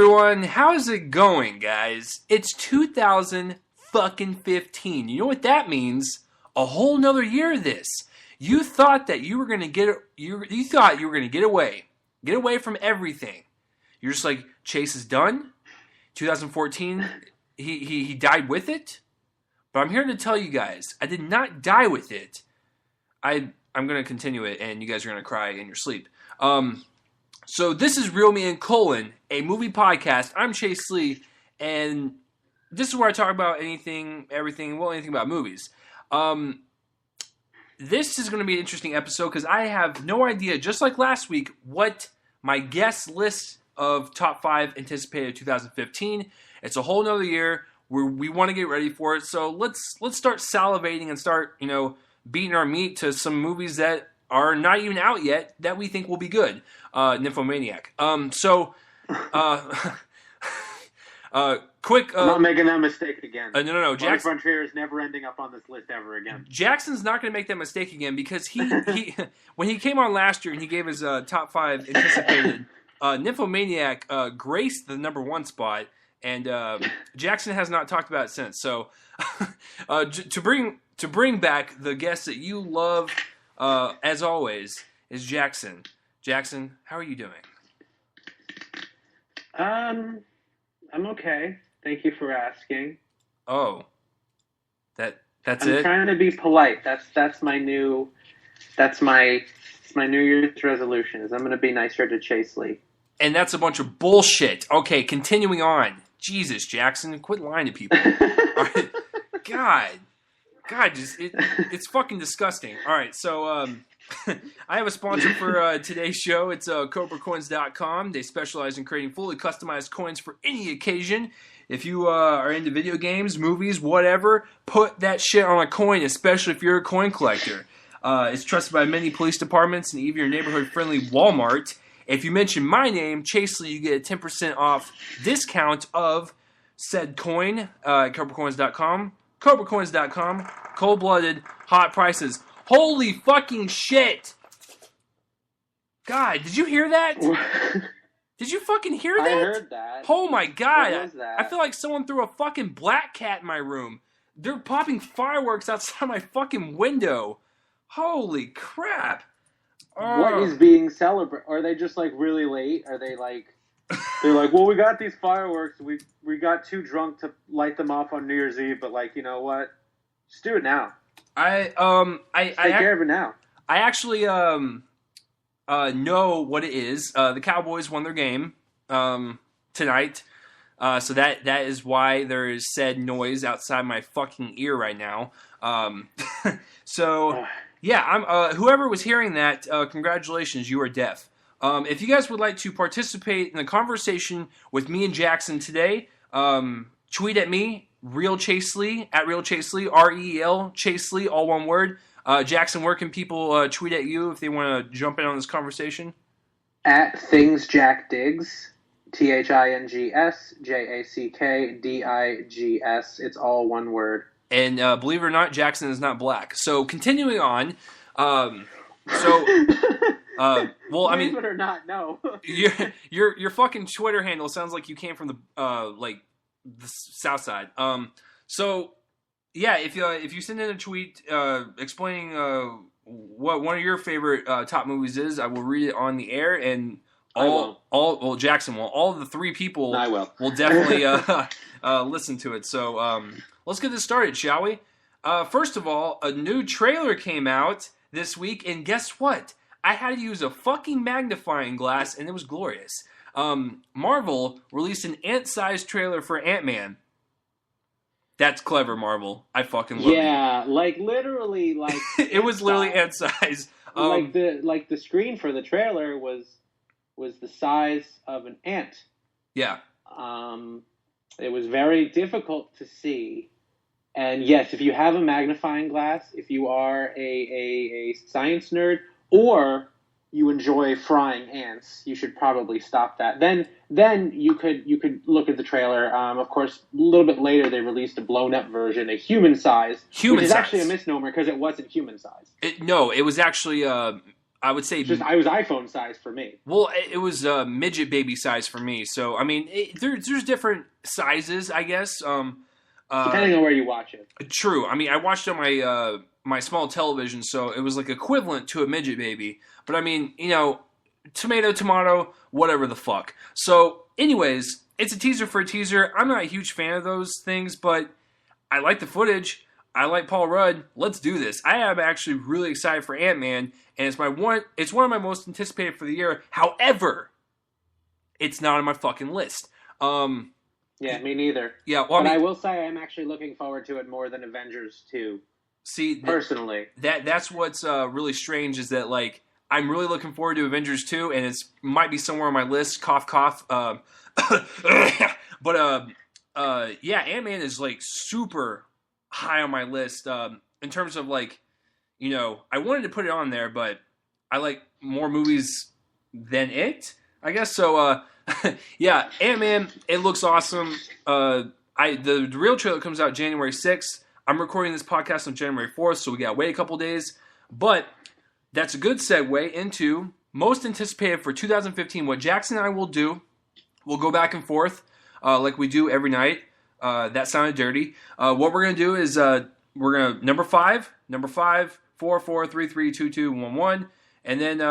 everyone? How's it going, guys? It's 2015. You know what that means? A whole nother year of this. You thought that you were gonna get away from everything. You're just like, Chase is done. 2014, he died with it. But I'm here to tell you guys, I did not die with it. I'm gonna continue it, and you guys are gonna cry in your sleep. So this is Real Me and Colon, a movie podcast. I'm Chase Lee, and this is where I talk about anything about movies. This is going to be an interesting episode because I have no idea, just like last week, what my guest list of top 5 anticipated 2015. It's a whole nother year where we want to get ready for it. So let's start salivating and start, beating our meat to some movies that are not even out yet that we think will be good. Nymphomaniac. Quick. I'm not making that mistake again. No. Jackson Frontier is never ending up on this list ever again. Jackson's not going to make that mistake again because he when he came on last year and he gave his top 5 anticipated, Nymphomaniac graced the number 1 spot, and Jackson has not talked about it since. So to bring back the guest that you love, as always, is Jackson. Jackson, how are you doing? I'm okay. Thank you for asking. Oh, that's it. I'm trying to be polite. That's my New Year's resolution. Is I'm going to be nicer to Chase Lee. And that's a bunch of bullshit. Okay, continuing on. Jesus, Jackson, quit lying to people. All right. God, it's fucking disgusting. All right, so I have a sponsor for today's show. It's CobraCoins.com. They specialize in creating fully customized coins for any occasion. If you are into video games, movies, whatever, put that shit on a coin, especially if you're a coin collector. It's trusted by many police departments and even your neighborhood-friendly Walmart. If you mention my name, Chase Lee, you get a 10% off discount of said coin at CobraCoins.com. CobraCoins.com. Cold-blooded, hot prices. Holy fucking shit! God, did you hear that? Did you fucking hear that? I heard that. Oh my god. What was that? I feel like someone threw a fucking black cat in my room. They're popping fireworks outside my fucking window. Holy crap. What is being celebrated? Are they just like really late? Are they like... They're like, well, we got these fireworks. We got too drunk to light them off on New Year's Eve, but like, you know what? Just do it now. Take care of it now. I actually know what it is. The Cowboys won their game tonight, so that is why there is said noise outside my fucking ear right now. So yeah, I'm whoever was hearing that. Congratulations, you are deaf. If you guys would like to participate in the conversation with me and Jackson today, tweet at me. Real Chase Lee, at Real Chase Lee, REL Chase Lee, all one word. Jackson, where can people tweet at you if they want to jump in on this conversation? At Things Jack Diggs, ThingsJackDigs. It's all one word. And believe it or not, Jackson is not black. So continuing on, well, I mean, believe it or not, no. your fucking Twitter handle sounds like you came from the the South Side. So yeah, if you send in a tweet explaining what one of your favorite top movies is, I will read it on the air, and Jackson will. All of the 3 people will definitely listen to it. So let's get this started, shall we? First of all, a new trailer came out this week, and guess what? I had to use a fucking magnifying glass, and it was glorious. Marvel released an ant-sized trailer for Ant-Man. That's clever, Marvel. I fucking love it. Yeah, like literally, like it was literally ant-sized. Like the screen for the trailer was the size of an ant. Yeah. It was very difficult to see. And yes, if you have a magnifying glass, if you are a science nerd, or you enjoy frying ants, you should probably stop that. Then you could look at the trailer. Of course, a little bit later they released a blown up version, a human size, which is actually a misnomer because it wasn't human size. No, it was actually I would say I was iPhone size for me. Well, it was midget baby size for me. So I mean, there's different sizes, I guess. Depending on where you watch it. True. I mean, I watched on my my small television, so it was like equivalent to a midget baby. But I mean, tomato, whatever the fuck. So, anyways, it's a teaser for a teaser. I'm not a huge fan of those things, but I like the footage. I like Paul Rudd. Let's do this. I am actually really excited for Ant-Man, and it's one of my most anticipated for the year. However, it's not on my fucking list. Yeah, me neither. Yeah, well, I will say I'm actually looking forward to it more than Avengers 2. See, personally, that's what's really strange is that like I'm really looking forward to Avengers 2, and it's might be somewhere on my list. Cough, cough. But yeah, Ant-Man is like super high on my list in terms of like, I wanted to put it on there, but I like more movies than it, I guess. So yeah, Ant-Man, it looks awesome. The real trailer comes out January 6th. I'm recording this podcast on January 4th, so we gotta wait a couple days. But that's a good segue into most anticipated for 2015. What Jackson and I will do, we'll go back and forth like we do every night. That sounded dirty. What we're gonna do is we're gonna number five, 4, 4, 3, 3, 2, 2, 1, 1, and then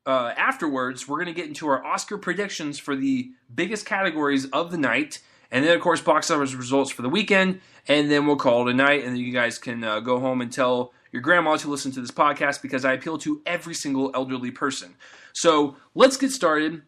afterwards we're gonna get into our Oscar predictions for the biggest categories of the night. And then, of course, box office results for the weekend, and then we'll call it a night, and then you guys can go home and tell your grandma to listen to this podcast because I appeal to every single elderly person. So let's get started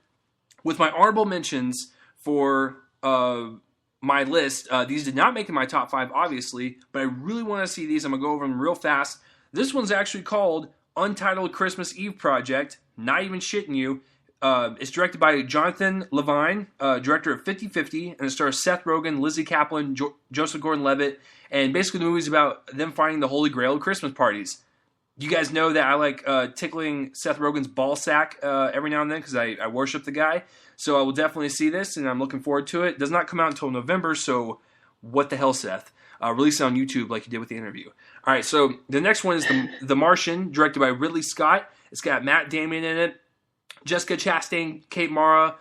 with my honorable mentions for my list. These did not make it my top 5, obviously, but I really want to see these. I'm going to go over them real fast. This one's actually called Untitled Christmas Eve Project. Not even shitting you. It's directed by Jonathan Levine, director of 50/50, and it stars Seth Rogen, Lizzie Kaplan, Joseph Gordon-Levitt, and basically the movie's about them finding the Holy Grail at Christmas parties. You guys know that I like tickling Seth Rogen's ball sack every now and then because I worship the guy. So I will definitely see this, and I'm looking forward to it. It does not come out until November, so what the hell, Seth? Release it on YouTube like you did with the interview. All right, so the next one is The Martian, directed by Ridley Scott. It's got Matt Damon in it, Jessica Chastain, Kate Mara,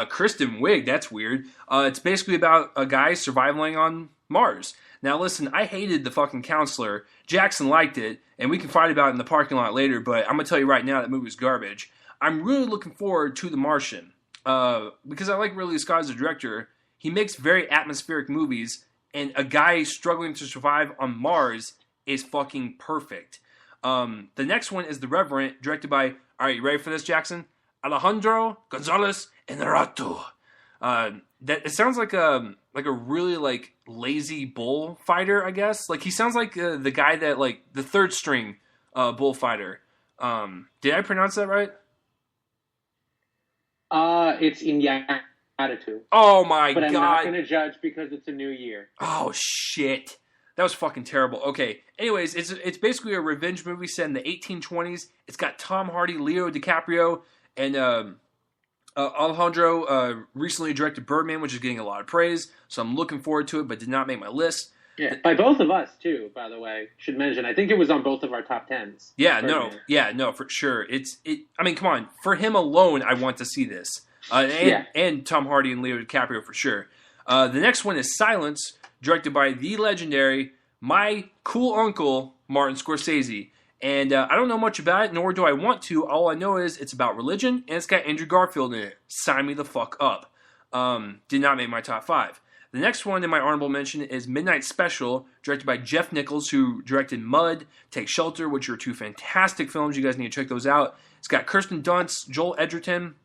Kristen Wiig. That's weird. It's basically about a guy surviving on Mars. Now, listen, I hated the fucking counselor. Jackson liked it, and we can fight about it in the parking lot later, but I'm going to tell you right now that movie's garbage. I'm really looking forward to The Martian because I like Ridley Scott as a director. He makes very atmospheric movies, and a guy struggling to survive on Mars is fucking perfect. The next one is The Reverend, directed by, all right, you ready for this, Jackson? Alejandro Gonzalez Inarritu. That it sounds like a really like lazy bullfighter, I guess. Like he sounds like the guy that like the third string bullfighter. Did I pronounce that right? It's Inarritu. Oh my god! But I'm not going to judge because it's a new year. Oh shit! That was fucking terrible. Okay. Anyways, it's basically a revenge movie set in the 1820s. It's got Tom Hardy, Leo DiCaprio. And Alejandro recently directed Birdman, which is getting a lot of praise. So I'm looking forward to it, but did not make my list. Yeah, by both of us, too, by the way. Should mention. I think it was on both of our top 10s. Yeah, Birdman. no, for sure. I mean, come on. For him alone, I want to see this. And Tom Hardy and Leo DiCaprio, for sure. The next one is Silence, directed by the legendary, my cool uncle, Martin Scorsese. And I don't know much about it, nor do I want to. All I know is it's about religion, and it's got Andrew Garfield in it. Sign me the fuck up. Did not make my top 5. The next one in my honorable mention is Midnight Special, directed by Jeff Nichols, who directed Mud, Take Shelter, which are 2 fantastic films. You guys need to check those out. It's got Kirsten Dunst, Joel Edgerton,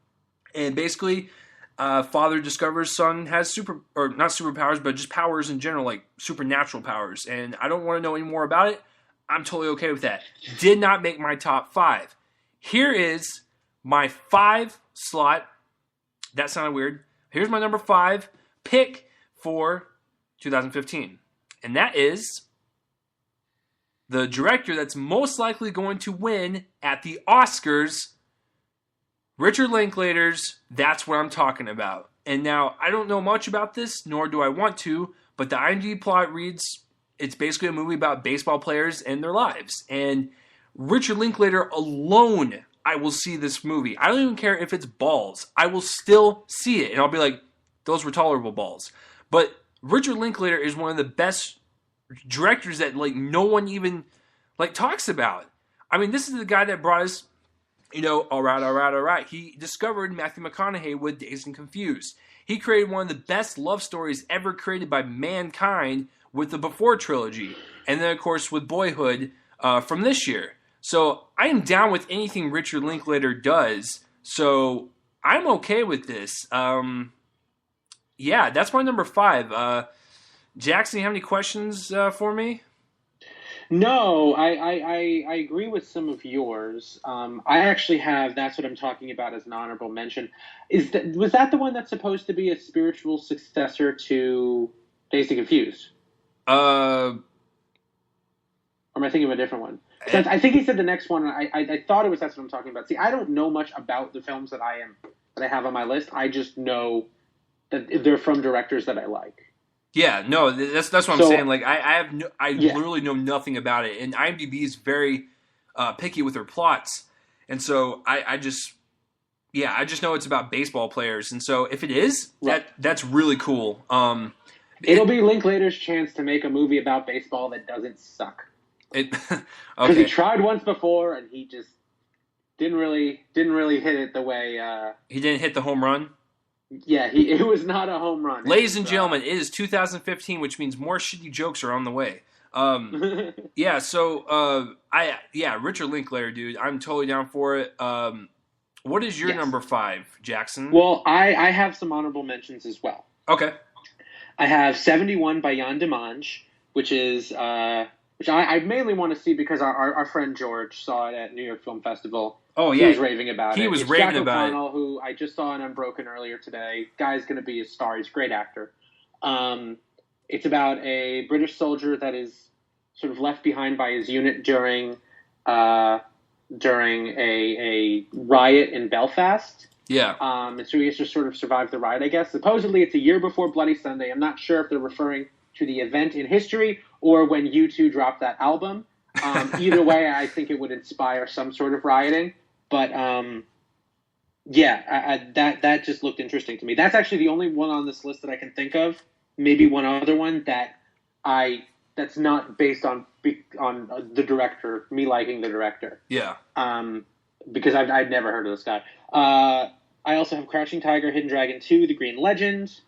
and basically, father discovers son has not superpowers, but just powers in general, like supernatural powers. And I don't want to know any more about it. I'm totally okay with that. Did not make my top 5. Here is my 5 slot. That sounded weird. Here's my number 5 pick for 2015. And that is the director that's most likely going to win at the Oscars, Richard Linklater's That's What I'm Talking About. And now, I don't know much about this, nor do I want to, but the IMDb plot reads, it's basically a movie about baseball players and their lives. And Richard Linklater alone, I will see this movie. I don't even care if it's balls. I will still see it, and I'll be like, those were tolerable balls. But Richard Linklater is one of the best directors that like no one even like talks about. I mean, this is the guy that brought us, all right. He discovered Matthew McConaughey with Dazed and Confused. He created one of the best love stories ever created by mankind with the Before trilogy. And then, of course, with Boyhood from this year. So I am down with anything Richard Linklater does. So I'm okay with this. Yeah, that's my number 5. Jackson, you have any questions for me? No, I agree with some of yours. I actually have That's What I'm Talking About as an honorable mention. Was that the one that's supposed to be a spiritual successor to Dazed and Confused? Or am I thinking of a different one? I think he said the next one. I thought it was That's What I'm Talking About. See, I don't know much about the films that I have on my list. I just know that they're from directors that I like. Yeah, no, that's what I'm saying. Like, I literally know nothing about it, and IMDb is very picky with their plots, and so I just know it's about baseball players, and so if it is, right, that's really cool. It'll be Linklater's chance to make a movie about baseball that doesn't suck. Because he tried once before, and he just didn't really hit it the way he didn't hit the home run. Yeah, it was not a home run. Ladies and gentlemen, it is 2015, which means more shitty jokes are on the way. Richard Linklater, dude, I'm totally down for it. What is your number 5, Jackson? Well, I have some honorable mentions as well. Okay. I have 71 by Jan Dimanche, which is which I mainly want to see because our friend George saw it at New York Film Festival. Oh, yeah. He was raving about it. He was raving Jack about O'Connell, it. Who I just saw in Unbroken earlier today. Guy's going to be a star. He's a great actor. It's about a British soldier that is sort of left behind by his unit during a riot in Belfast. Yeah. And so he has to sort of survive the riot, I guess. Supposedly it's a year before Bloody Sunday. I'm not sure if they're referring to the event in history or when U2 dropped that album. Either way, I think it would inspire some sort of rioting. But that just looked interesting to me. That's actually the only one on this list that I can think of. Maybe one other one that's not based on the director, me liking the director. Yeah. Because I'd never heard of this guy. I also have Crouching Tiger, Hidden Dragon 2, The Green Legend,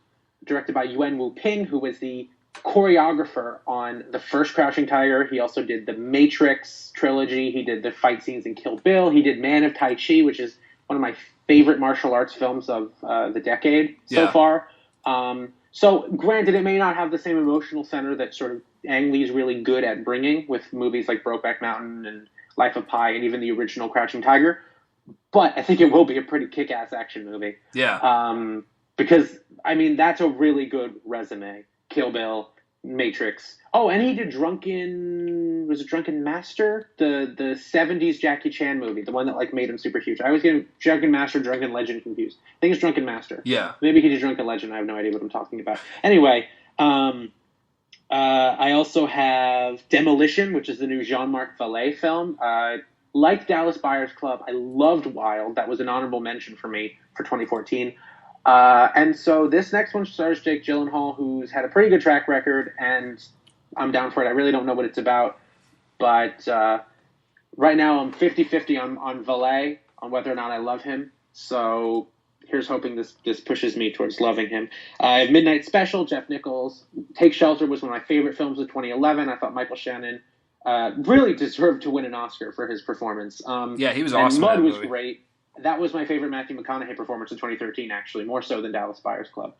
directed by Yuen Wu Ping, who was the choreographer on the first Crouching Tiger. He also did the Matrix trilogy. He did the fight scenes in Kill Bill. He did Man of Tai Chi, which is one of my favorite martial arts films of the decade so far. So granted, it may not have the same emotional center that sort of Ang Lee's really good at bringing with movies like Brokeback Mountain and Life of Pi and even the original Crouching Tiger. But I think it will be a pretty kick-ass action movie. Yeah. Because, I mean, that's a really good resume. Kill Bill, Matrix. Oh, and he did Drunken Master? The 70s Jackie Chan movie, the one that like made him super huge. I always get Drunken Master, Drunken Legend confused. I think it's Drunken Master. Yeah. Maybe he did Drunken Legend. I have no idea what I'm talking about. Anyway, I also have Demolition, which is the new Jean-Marc Vallée film. Like Dallas Buyers Club, I loved Wild. That was an honorable mention for me for 2014. And so this next one stars Jake Gyllenhaal, who's had a pretty good track record, and I'm down for it. I really don't know what it's about, but right now I'm 50-50 on Vallée, on whether or not I love him. So here's hoping this pushes me towards loving him. I have Midnight Special, Jeff Nichols. Take Shelter was one of my favorite films of 2011. I thought Michael Shannon really deserved to win an Oscar for his performance. Yeah, he was awesome. Mud was great. That was my favorite Matthew McConaughey performance in 2013, actually, more so than Dallas Buyers Club.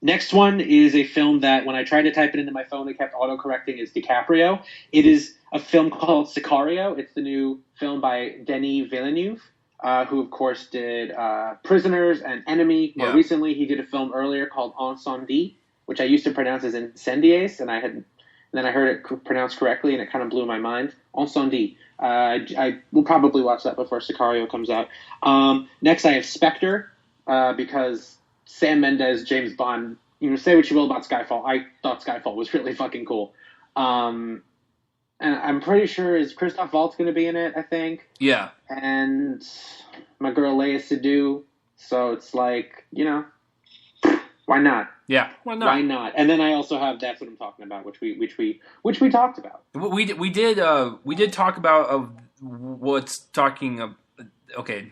Next one is a film that when I tried to type it into my phone, it kept autocorrecting as DiCaprio. It is a film called Sicario. It's the new film by Denis Villeneuve, who, of course, did Prisoners and Enemy. More recently, he did a film earlier called Incendie, which I used to pronounce as Incendies, and then I heard it pronounced correctly, and it kind of blew my mind. Incendie. I will probably watch that before Sicario comes out. Next, I have Spectre, because Sam Mendes, James Bond, say what you will about Skyfall. I thought Skyfall was really fucking cool. And And I'm pretty sure is Christoph Waltz going to be in it, I think. Yeah. And my girl Leia Sadu. So it's like, why not? Yeah, why not? Why not? And then I also have That's What I'm Talking About, which we talked about. We did talk about what's talking. Okay.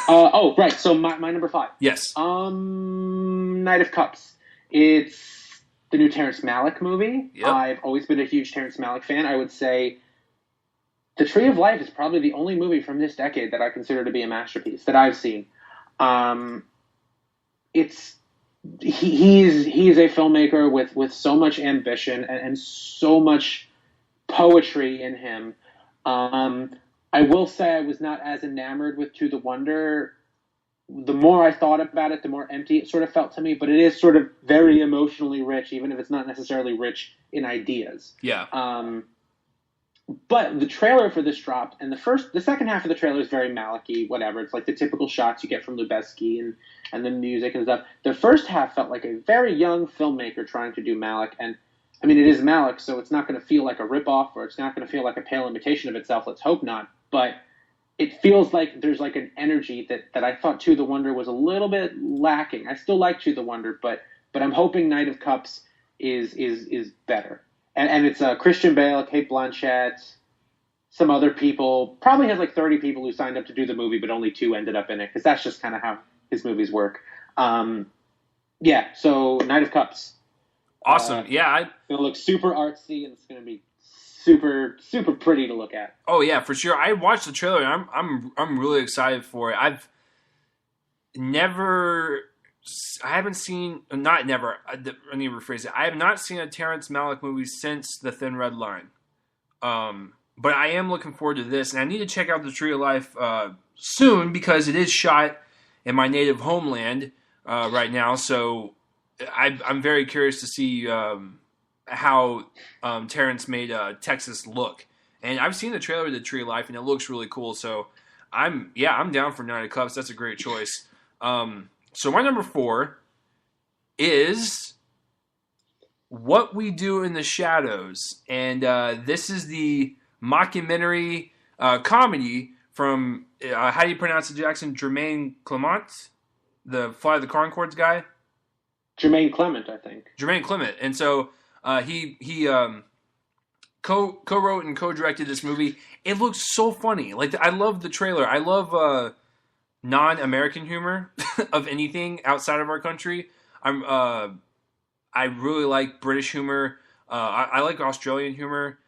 Right. So my number 5. Yes. Knight of Cups. It's the new Terrence Malick movie. Yep. I've always been a huge Terrence Malick fan. I would say The Tree of Life is probably the only movie from this decade that I consider to be a masterpiece that I've seen. He's a filmmaker with so much ambition and so much poetry in him. I will say I was not as enamored with To the Wonder. The more I thought about it, the more empty it sort of felt to me. But it is sort of very emotionally rich, even if it's not necessarily rich in ideas. Yeah. But the trailer for this dropped, and the second half of the trailer is very Malick-y, whatever. It's like the typical shots you get from Lubezki and the music and stuff. The first half felt like a very young filmmaker trying to do Malick, and I mean, it is Malick, so it's not going to feel like a ripoff, or it's not going to feel like a pale imitation of itself. Let's hope not. But it feels like there's like an energy that I thought To the Wonder was a little bit lacking. I still like To the Wonder, but I'm hoping Knight of Cups is better. And it's Christian Bale, Cate Blanchett, some other people. Probably has like 30 people who signed up to do the movie, but only 2 ended up in it, because that's just kind of how his movies work. Yeah, so Knight of Cups. Awesome. Yeah, it's gonna look super artsy, and it's gonna be super super pretty to look at. Oh yeah, for sure. I watched the trailer, and I'm really excited for it. I haven't seen, not never. Let me rephrase it. I have not seen a Terrence Malick movie since The Thin Red Line. But I am looking forward to this, and I need to check out The Tree of Life soon, because it is shot in my native homeland right now. So I'm very curious to see how Terrence made Texas look. And I've seen the trailer of The Tree of Life, and it looks really cool. So I'm down for Knight of Cups. That's a great choice. So my number 4 is What We Do in the Shadows. And this is the mockumentary comedy from, how do you pronounce it, Jackson? Jermaine Clement? The Fly the Conchords guy? Jermaine Clement, I think. Jermaine Clement. And so he co-wrote and co-directed this movie. It looks so funny. Like, I love the trailer. I love non-American humor of anything outside of our country. I really like British humor. I like Australian humor.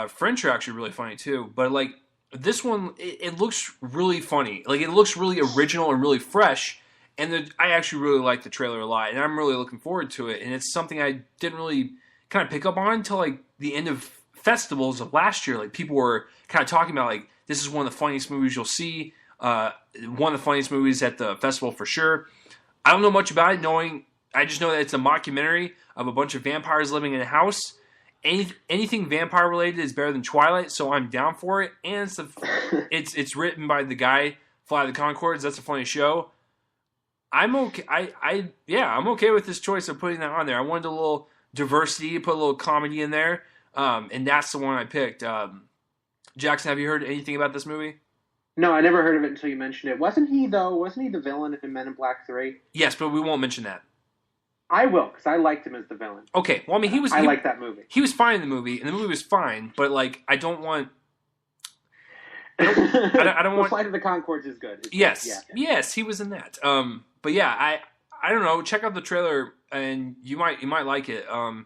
French are actually really funny too. But like this one, it looks really funny. Like, it looks really original and really fresh. And I actually really like the trailer a lot, and I'm really looking forward to it. And it's something I didn't really kind of pick up on until like the end of festivals of last year. Like, people were kind of talking about, like, this is one of the funniest movies you'll see. One of the funniest movies at the festival for sure. I don't know much about it. I just know that it's a mockumentary of a bunch of vampires living in a house. Anything vampire related is better than Twilight, so I'm down for it. And it's written by the guy Fly the Conchords. That's a funny show. I'm okay. I'm okay with this choice of putting that on there. I wanted a little diversity, put a little comedy in there, and that's the one I picked. Jackson, have you heard anything about this movie? No, I never heard of it until you mentioned it. Wasn't he the villain in Men in Black 3? Yes, but we won't mention that. I will, because I liked him as the villain. Okay, well, I mean, I like that movie. He was fine in the movie, and the movie was fine, but like, I don't want. I don't want. Flight of the Conchords is good. Yes, he was in that. But yeah, I don't know. Check out the trailer, and you might like it. I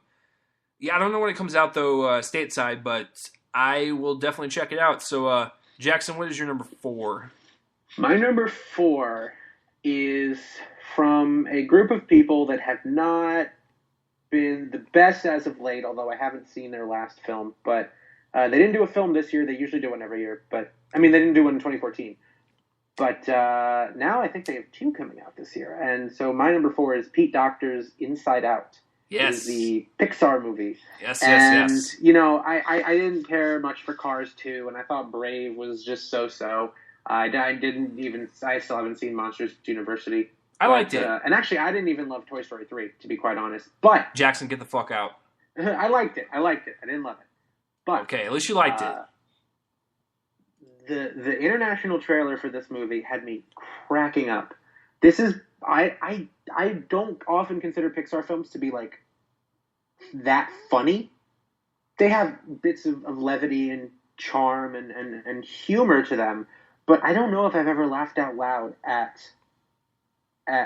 don't know when it comes out though, stateside, but I will definitely check it out. So, Jackson, what is your number 4? My number 4 is from a group of people that have not been the best as of late, although I haven't seen their last film. But they didn't do a film this year. They usually do one every year. But I mean, they didn't do one in 2014. But now I think they have 2 coming out this year. And so my number 4 is Pete Docter's Inside Out. Yes. It is the Pixar movie. Yes. You know, I didn't care much for Cars 2, and I thought Brave was just so-so. I still haven't seen Monsters University. I liked it. And actually, I didn't even love Toy Story 3, to be quite honest. But Jackson, get the fuck out. I liked it. I didn't love it. But Okay, at least you liked it. The international trailer for this movie had me cracking up. This is I don't often consider Pixar films to be like that funny. They have bits of levity and charm and humor to them, but I don't know if I've ever laughed out loud at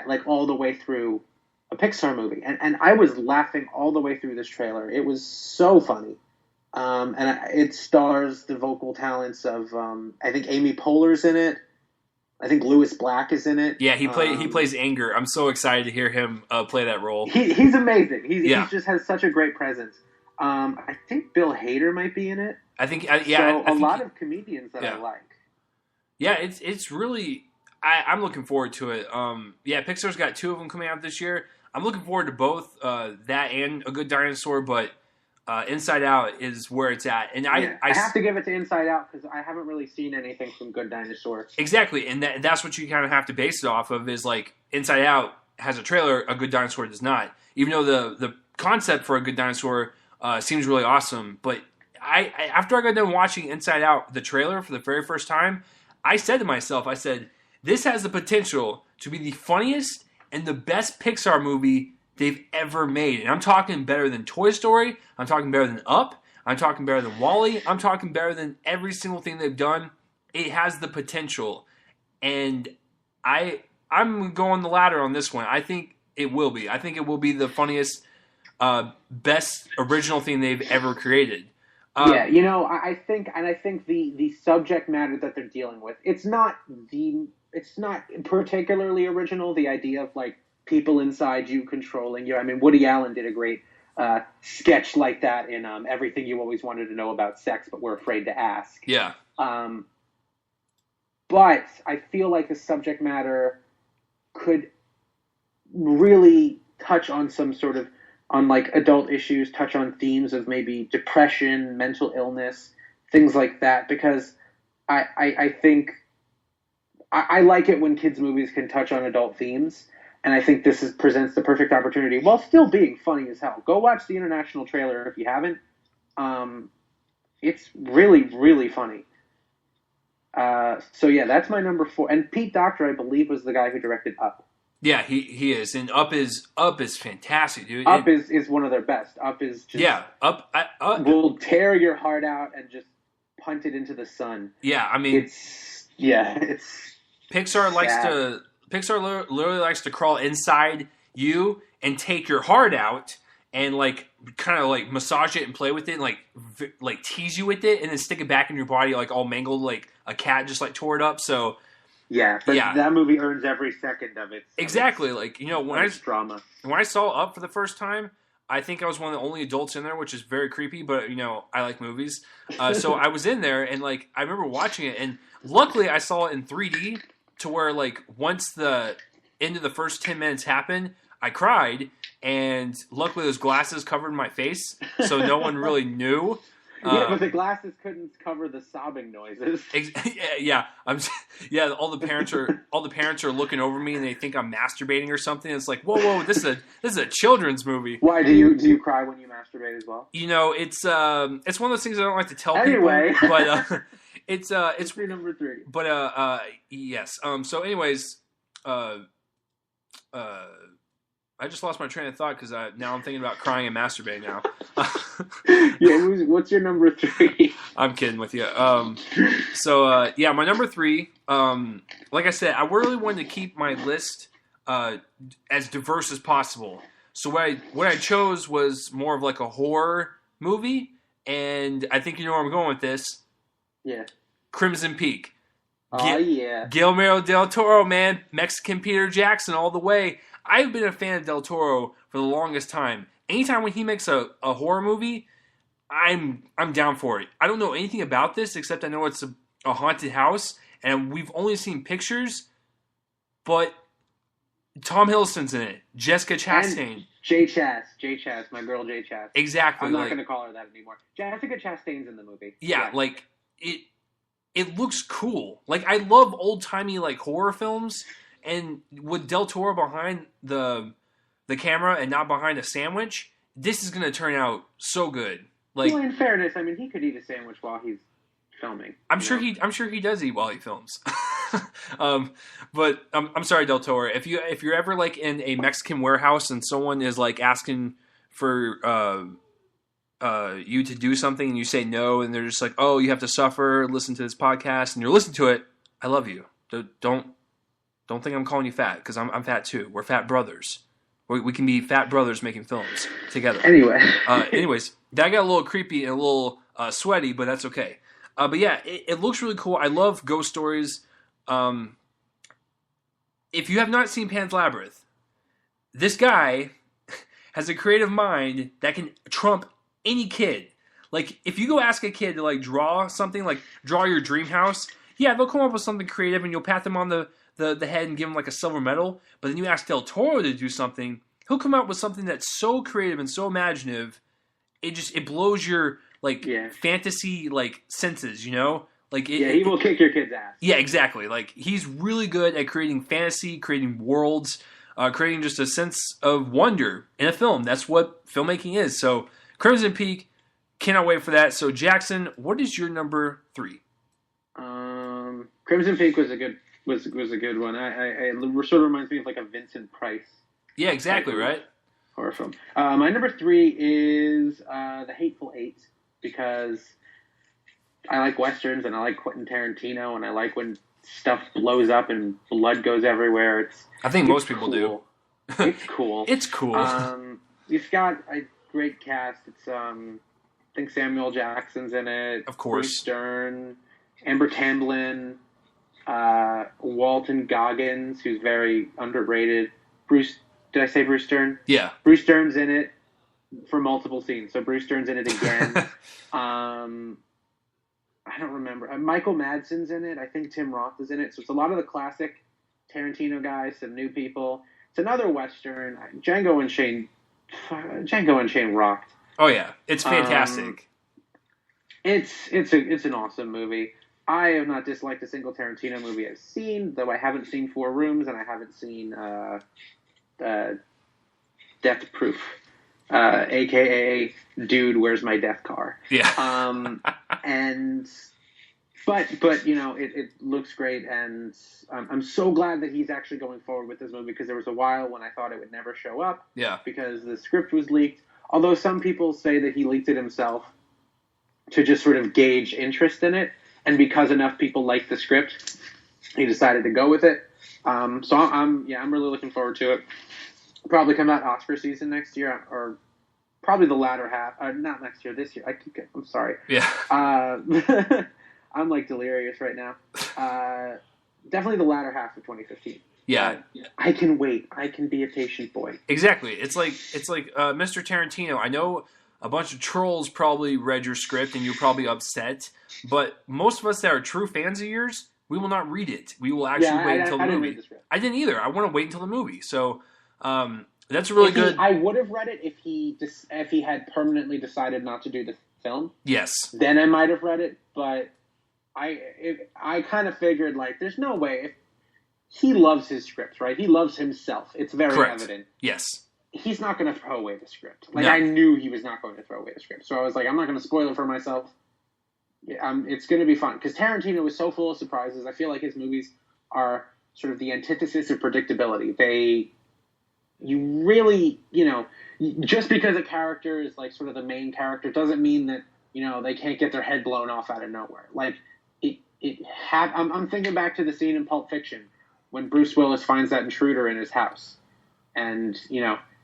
like all the way through a Pixar movie. And I was laughing all the way through this trailer. It was so funny. It stars the vocal talents of I think Amy Poehler's in it. I think Louis Black is in it. Yeah, he plays Anger. I'm so excited to hear him play that role. He's amazing. He just has such a great presence. I think Bill Hader might be in it. I think I think a lot of comedians that I like. Yeah, it's really I'm looking forward to it. Pixar's got 2 of them coming out this year. I'm looking forward to both that and A Good Dinosaur, but Inside Out is where it's at, and I have to give it to Inside Out because I haven't really seen anything from Good Dinosaur. Exactly, and that's what you kind of have to base it off of. Is like Inside Out has a trailer, A Good Dinosaur does not. Even though the concept for A Good Dinosaur seems really awesome, but after I got done watching Inside Out, the trailer for the very first time, I said to myself, this has the potential to be the funniest and the best Pixar movie they've ever made. And I'm talking better than Toy Story. I'm talking better than Up. I'm talking better than WALL-E. I'm talking better than every single thing they've done. It has the potential. And I'm going the ladder on this one. I think it will be. I think it will be the funniest, best original thing they've ever created. I think the subject matter that they're dealing with, it's not particularly original. The idea of like people inside you controlling you. I mean, Woody Allen did a great sketch like that in Everything You Always Wanted to Know About Sex, but Were Afraid to Ask. Yeah. But I feel like the subject matter could really touch on on like adult issues, touch on themes of maybe depression, mental illness, things like that, because I think I like it when kids' movies can touch on adult themes. And I think this presents the perfect opportunity while still being funny as hell. Go watch the international trailer if you haven't. It's really, really funny. That's my number 4. And Pete Docter, I believe, was the guy who directed Up. Yeah, he is. And Up is fantastic, dude. Up is one of their best. Up is just... Up will tear your heart out and just punt it into the sun. Yeah, I mean... It's Pixar sad. Pixar literally likes to crawl inside you and take your heart out and like kind of like massage it and play with it and like tease you with it and then stick it back in your body like all mangled like a cat just like tore it up. So that movie earns every second of it. Exactly. Like, drama. When I saw Up for the first time, I think I was one of the only adults in there, which is very creepy, but I like movies. So I was in there and like I remember watching it, and luckily I saw it in 3D. To where, like, once the end of the first 10 minutes happened, I cried, and luckily those glasses covered my face, so no one really knew. But the glasses couldn't cover the sobbing noises. All the parents are looking over me, and they think I'm masturbating or something. It's like, whoa, this is a children's movie. Why do you cry when you masturbate as well? It's one of those things I don't like to tell anyway. people, but. It's your number 3. But yes. So anyways, I just lost my train of thought because now I'm thinking about crying and masturbating now. What's your number 3? I'm kidding with you. My number 3. Like I said, I really wanted to keep my list as diverse as possible. So what I chose was more of like a horror movie, and I think you know where I'm going with this. Yeah. Crimson Peak. Yeah. Guillermo del Toro, man. Mexican Peter Jackson all the way. I've been a fan of del Toro for the longest time. Anytime when he makes a horror movie, I'm down for it. I don't know anything about this except I know it's a haunted house, and we've only seen pictures, but Tom Hiddleston's in it. Jessica Chastain. Jay Chaz, my girl Jay Chaz. Exactly. I'm not going to call her that anymore. Jessica Chastain's in the movie. Yeah, like it looks cool. Like I love old timey like horror films, and with Del Toro behind the camera and not behind a sandwich, this is going to turn out so good. Like, well, in fairness, I mean, he could eat a sandwich while he's filming. I'm sure he does eat while he films. But I'm sorry, Del Toro. If you're ever like in a Mexican warehouse and someone is like asking for you to do something and you say no, and they're just like, oh, you have to suffer, listen to this podcast, and you're listening to it, I love you. Don't think I'm calling you fat, because I'm fat too. We're fat brothers. We can be fat brothers making films together. Anyways, that got a little creepy and a little sweaty, but that's okay. But yeah, it looks really cool. I love ghost stories. If you have not seen Pan's Labyrinth, this guy has a creative mind that can trump any kid. Like, if you go ask a kid to like draw something, like draw your dream house, yeah, they'll come up with something creative, and you'll pat them on the head and give him like a silver medal. But then you ask Del Toro to do something, he'll come out with something that's so creative and so imaginative, it blows your fantasy like senses, you know? Like he will kick your kid's ass. Yeah, exactly. Like, he's really good at creating fantasy, creating worlds, creating just a sense of wonder in a film. That's what filmmaking is. So Crimson Peak, cannot wait for that. So Jackson, what is your number 3? Crimson Peak was a good one. It sort of reminds me of like a Vincent Price. Yeah, exactly, right? Horror film. My number 3 is The Hateful Eight, because I like westerns and I like Quentin Tarantino and I like when stuff blows up and blood goes everywhere. I think most people do. It's cool. It's cool. It's got a great cast. It's I think Samuel Jackson's in it. Of course. Bruce Dern, Amber Tamblyn, Walton Goggins, who's very underrated. Did I say Bruce Dern? Yeah. Bruce Dern's in it for multiple scenes. So Bruce Dern's in it again. I don't remember. Michael Madsen's in it. I think Tim Roth is in it. So it's a lot of the classic Tarantino guys, some new people. It's another Western. Django Unchained rocked. Oh yeah, it's fantastic. It's an awesome movie. I have not disliked a single Tarantino movie I've seen, though I haven't seen Four Rooms and I haven't seen Death Proof, aka Dude, Where's My Death Car? Yeah. But you know, it looks great, and I'm so glad that he's actually going forward with this movie, because there was a while when I thought it would never show up. Yeah. Because the script was leaked. Although some people say that he leaked it himself to just sort of gauge interest in it, and because enough people liked the script, he decided to go with it. So I'm really looking forward to it. Probably come out Oscar season next year, or probably the latter half. Not next year, this year. I'm sorry. Yeah. I'm like delirious right now. Definitely the latter half of 2015. Yeah. I can wait. I can be a patient boy. Exactly. It's like Mr. Tarantino. I know a bunch of trolls probably read your script and you're probably upset, but most of us that are true fans of yours, we will not read it. We will actually wait until the movie. I didn't read the script. I didn't either. I want to wait until the movie. So that's really good. I would have read it if he had permanently decided not to do the film. Yes. Then I might have read it, but I kind of figured, like, there's no way. If he loves his scripts, right? He loves himself. It's very evident. Yes. He's not going to throw away the script. Like, no. I knew he was not going to throw away the script. So I was like, I'm not going to spoil it for myself. It's going to be fun. Because Tarantino is so full of surprises. I feel like his movies are sort of the antithesis of predictability. You really, just because a character is like sort of the main character doesn't mean that, they can't get their head blown off out of nowhere. Like, I'm thinking back to the scene in Pulp Fiction when Bruce Willis finds that intruder in his house, and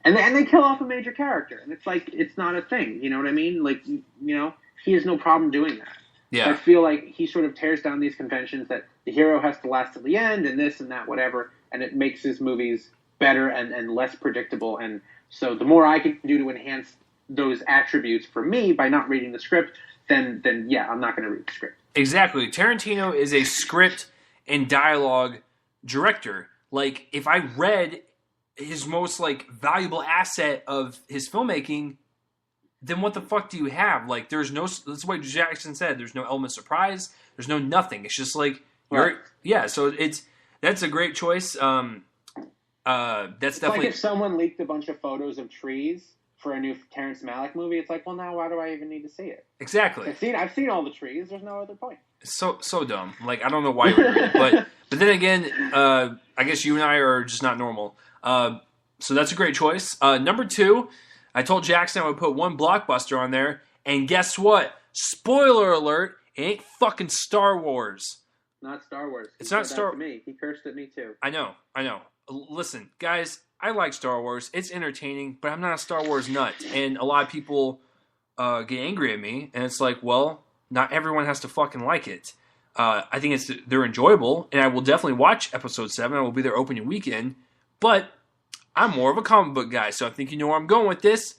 and they kill off a major character, and it's like, it's not a thing. You know what I mean? Like, he has no problem doing that. Yeah. I feel like he sort of tears down these conventions that the hero has to last till the end, and this and that, whatever, and it makes his movies better and less predictable. And so the more I can do to enhance those attributes for me by not reading the script, then yeah, I'm not going to read the script. Exactly. Tarantino is a script and dialogue director. Like, if I read his most valuable asset of his filmmaking, then what the fuck do you have? Like, there's no, that's what Jackson said, there's no element of surprise, there's no nothing. It's just like, right. Yeah, so that's a great choice. That's definitely like if someone leaked a bunch of photos of trees for a new Terrence Malick movie, it's like, well, now why do I even need to see it? Exactly. I've seen all the trees. There's no other point. So dumb. Like, I don't know why you would read it, but then again, I guess you and I are just not normal. So that's a great choice. Number 2, I told Jackson I would put one blockbuster on there, and guess what? Spoiler alert! It ain't fucking Star Wars. Not Star Wars. It's not Star. To me. He cursed at me too. I know. Listen, guys, I like Star Wars. It's entertaining, but I'm not a Star Wars nut, and a lot of people get angry at me, and it's like, well, not everyone has to fucking like it. I think they're enjoyable, and I will definitely watch Episode 7. I will be there opening weekend, but I'm more of a comic book guy, so I think you know where I'm going with this.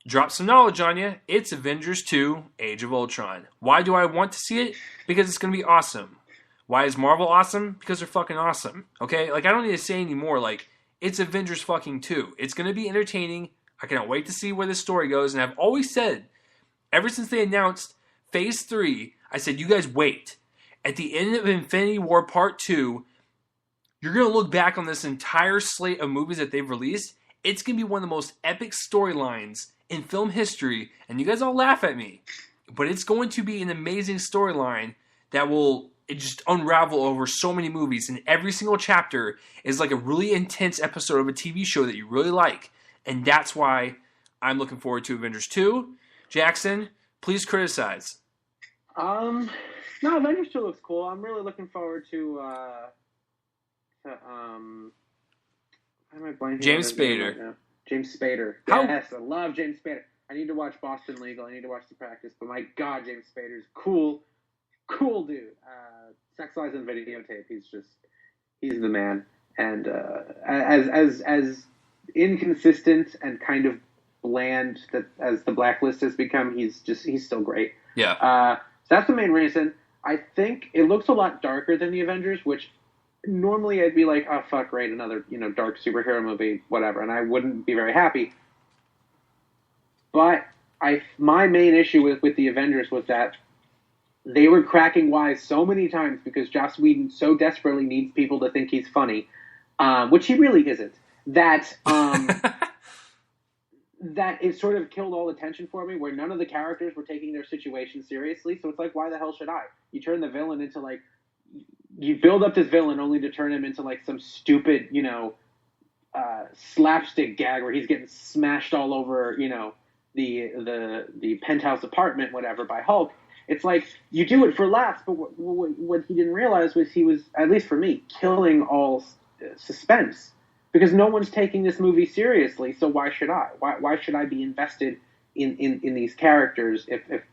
Drop some knowledge on you. It's Avengers 2, Age of Ultron. Why do I want to see it? Because it's going to be awesome. Why is Marvel awesome? Because they're fucking awesome. Okay? Like, I don't need to say anymore. Like, it's Avengers fucking 2. It's going to be entertaining. I cannot wait to see where this story goes. And I've always said, ever since they announced Phase 3, I said, you guys wait. At the end of Infinity War Part 2, you're going to look back on this entire slate of movies that they've released. It's going to be one of the most epic storylines in film history. And you guys all laugh at me. But it's going to be an amazing storyline that will just unravel over so many movies. And every single chapter is like a really intense episode of a TV show that you really like. And that's why I'm looking forward to Avengers 2. Jackson, please criticize. No, Avengers 2 looks cool. I'm really looking forward to how am I blanking? James Spader. Right now? James Spader. How? Yes, I love James Spader. I need to watch Boston Legal. I need to watch The Practice. But my God, James Spader's cool dude. Sex Lies and Videotape. He's the man. And as inconsistent and kind of bland that as The Blacklist has become, he's still great. Yeah. So that's the main reason. I think it looks a lot darker than the Avengers, which normally I'd be like, oh fuck, great, another dark superhero movie, whatever, and I wouldn't be very happy. But my main issue with the Avengers was that they were cracking wise so many times because Joss Whedon so desperately needs people to think he's funny, which he really isn't. That that it sort of killed all attention for me, where none of the characters were taking their situation seriously. So it's like, why the hell should I? You turn the villain into like, you build up this villain only to turn him into like some stupid, slapstick gag where he's getting smashed all over, the penthouse apartment, whatever, by Hulk. It's like, you do it for laughs, but what he didn't realize was he was, at least for me, killing all suspense. Because no one's taking this movie seriously, so why should I? Why should I be invested in these characters if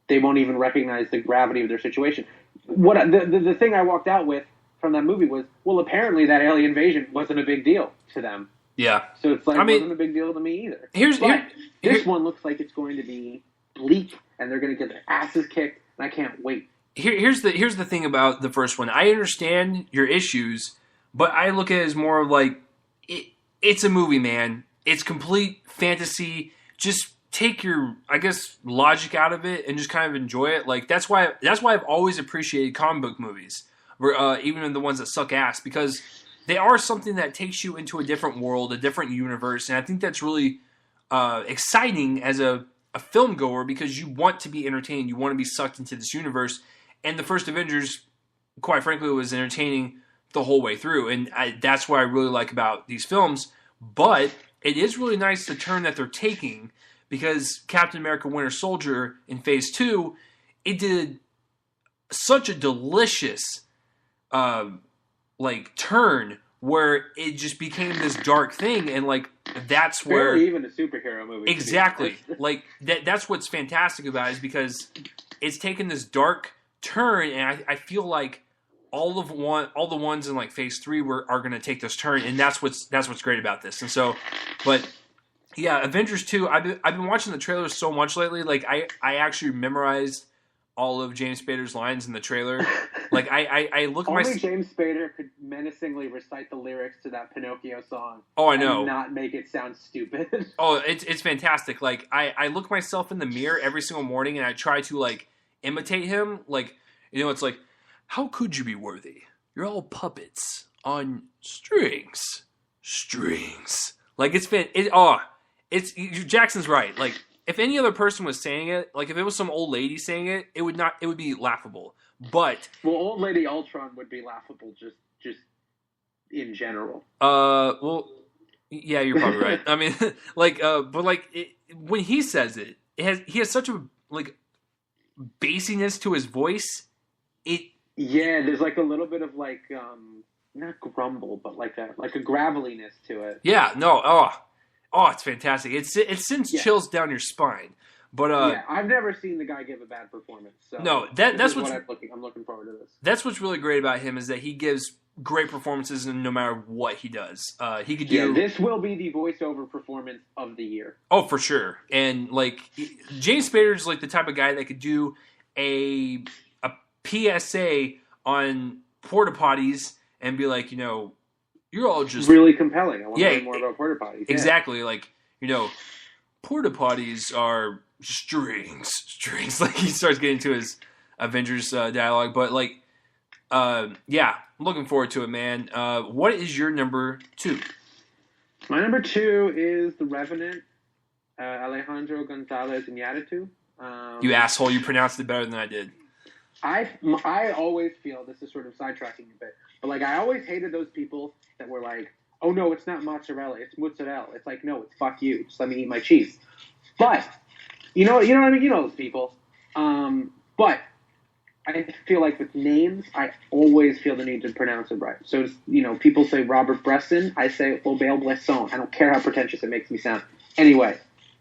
they won't even recognize the gravity of their situation? The thing I walked out with from that movie was, well, apparently that alien invasion wasn't a big deal to them. Yeah. So it's like, it wasn't a big deal to me either. This one looks like it's going to be bleak, and they're going to get their asses kicked, and I can't wait. Here's the thing about the first one. I understand your issues, but I look at it as more of like, it's a movie, man. It's complete fantasy. Just take your, I guess, logic out of it and just kind of enjoy it. Like that's why I've always appreciated comic book movies, even in the ones that suck ass, because they are something that takes you into a different world, a different universe, and I think that's really exciting as a film goer because you want to be entertained, you want to be sucked into this universe. And the first Avengers, quite frankly, was entertaining the whole way through, and that's what I really like about these films. But it is really nice the turn that they're taking, because Captain America Winter Soldier in Phase 2, it did such a delicious turn where it just became this dark thing, and like that's where barely even a superhero movie. Exactly. Like that's what's fantastic about it, is because it's taken this dark turn, and I feel like all the ones in like Phase 3 are going to take this turn, and that's what's great about this. And so, but yeah, Avengers 2. I've been watching the trailers so much lately. Like I actually memorized all of James Spader's lines in the trailer. Like I look at only James Spader could menacingly recite the lyrics to that Pinocchio song. Oh, I know. And not make it sound stupid. Oh, it's fantastic. Like I look myself in the mirror every single morning and I try to like imitate him. Like, it's like, how could you be worthy? You're all puppets on strings. Like it's Jackson's right. Like, if any other person was saying it, like if it was some old lady saying it, it would be laughable. But Old Lady Ultron would be laughable just in general. Well, yeah, you're probably right. I mean, but when he says it, he has such a like bassiness to his voice. Yeah, there's like a little bit of like not grumble, but like a graveliness to it. Yeah, no, it's fantastic. It sends chills down your spine. But I've never seen the guy give a bad performance. So no, that's what I'm looking forward to this. That's what's really great about him is that he gives great performances, and no matter what he does, he could do. Yeah, this will be the voiceover performance of the year. Oh, for sure. And like James Spader's like the type of guy that could do a PSA on porta potties and be like, you're all just really compelling. I want to learn more about porta potties. Exactly, like porta potties are strings. Like he starts getting to his Avengers dialogue, but like, I'm looking forward to it, man. What is your number 2? My number 2 is The Revenant, Alejandro Gonzalez Iñárritu. You asshole! You pronounced it better than I did. I always feel, this is sort of sidetracking a bit, but like I always hated those people that were like, oh no, it's not mozzarella, it's mozzarella. It's like, no, it's fuck you. Just let me eat my cheese. But you know what I mean? You know those people. But I feel like with names, I always feel the need to pronounce it right. So people say Robert Bresson, I say Aubel Bresson. I don't care how pretentious it makes me sound. Anyway,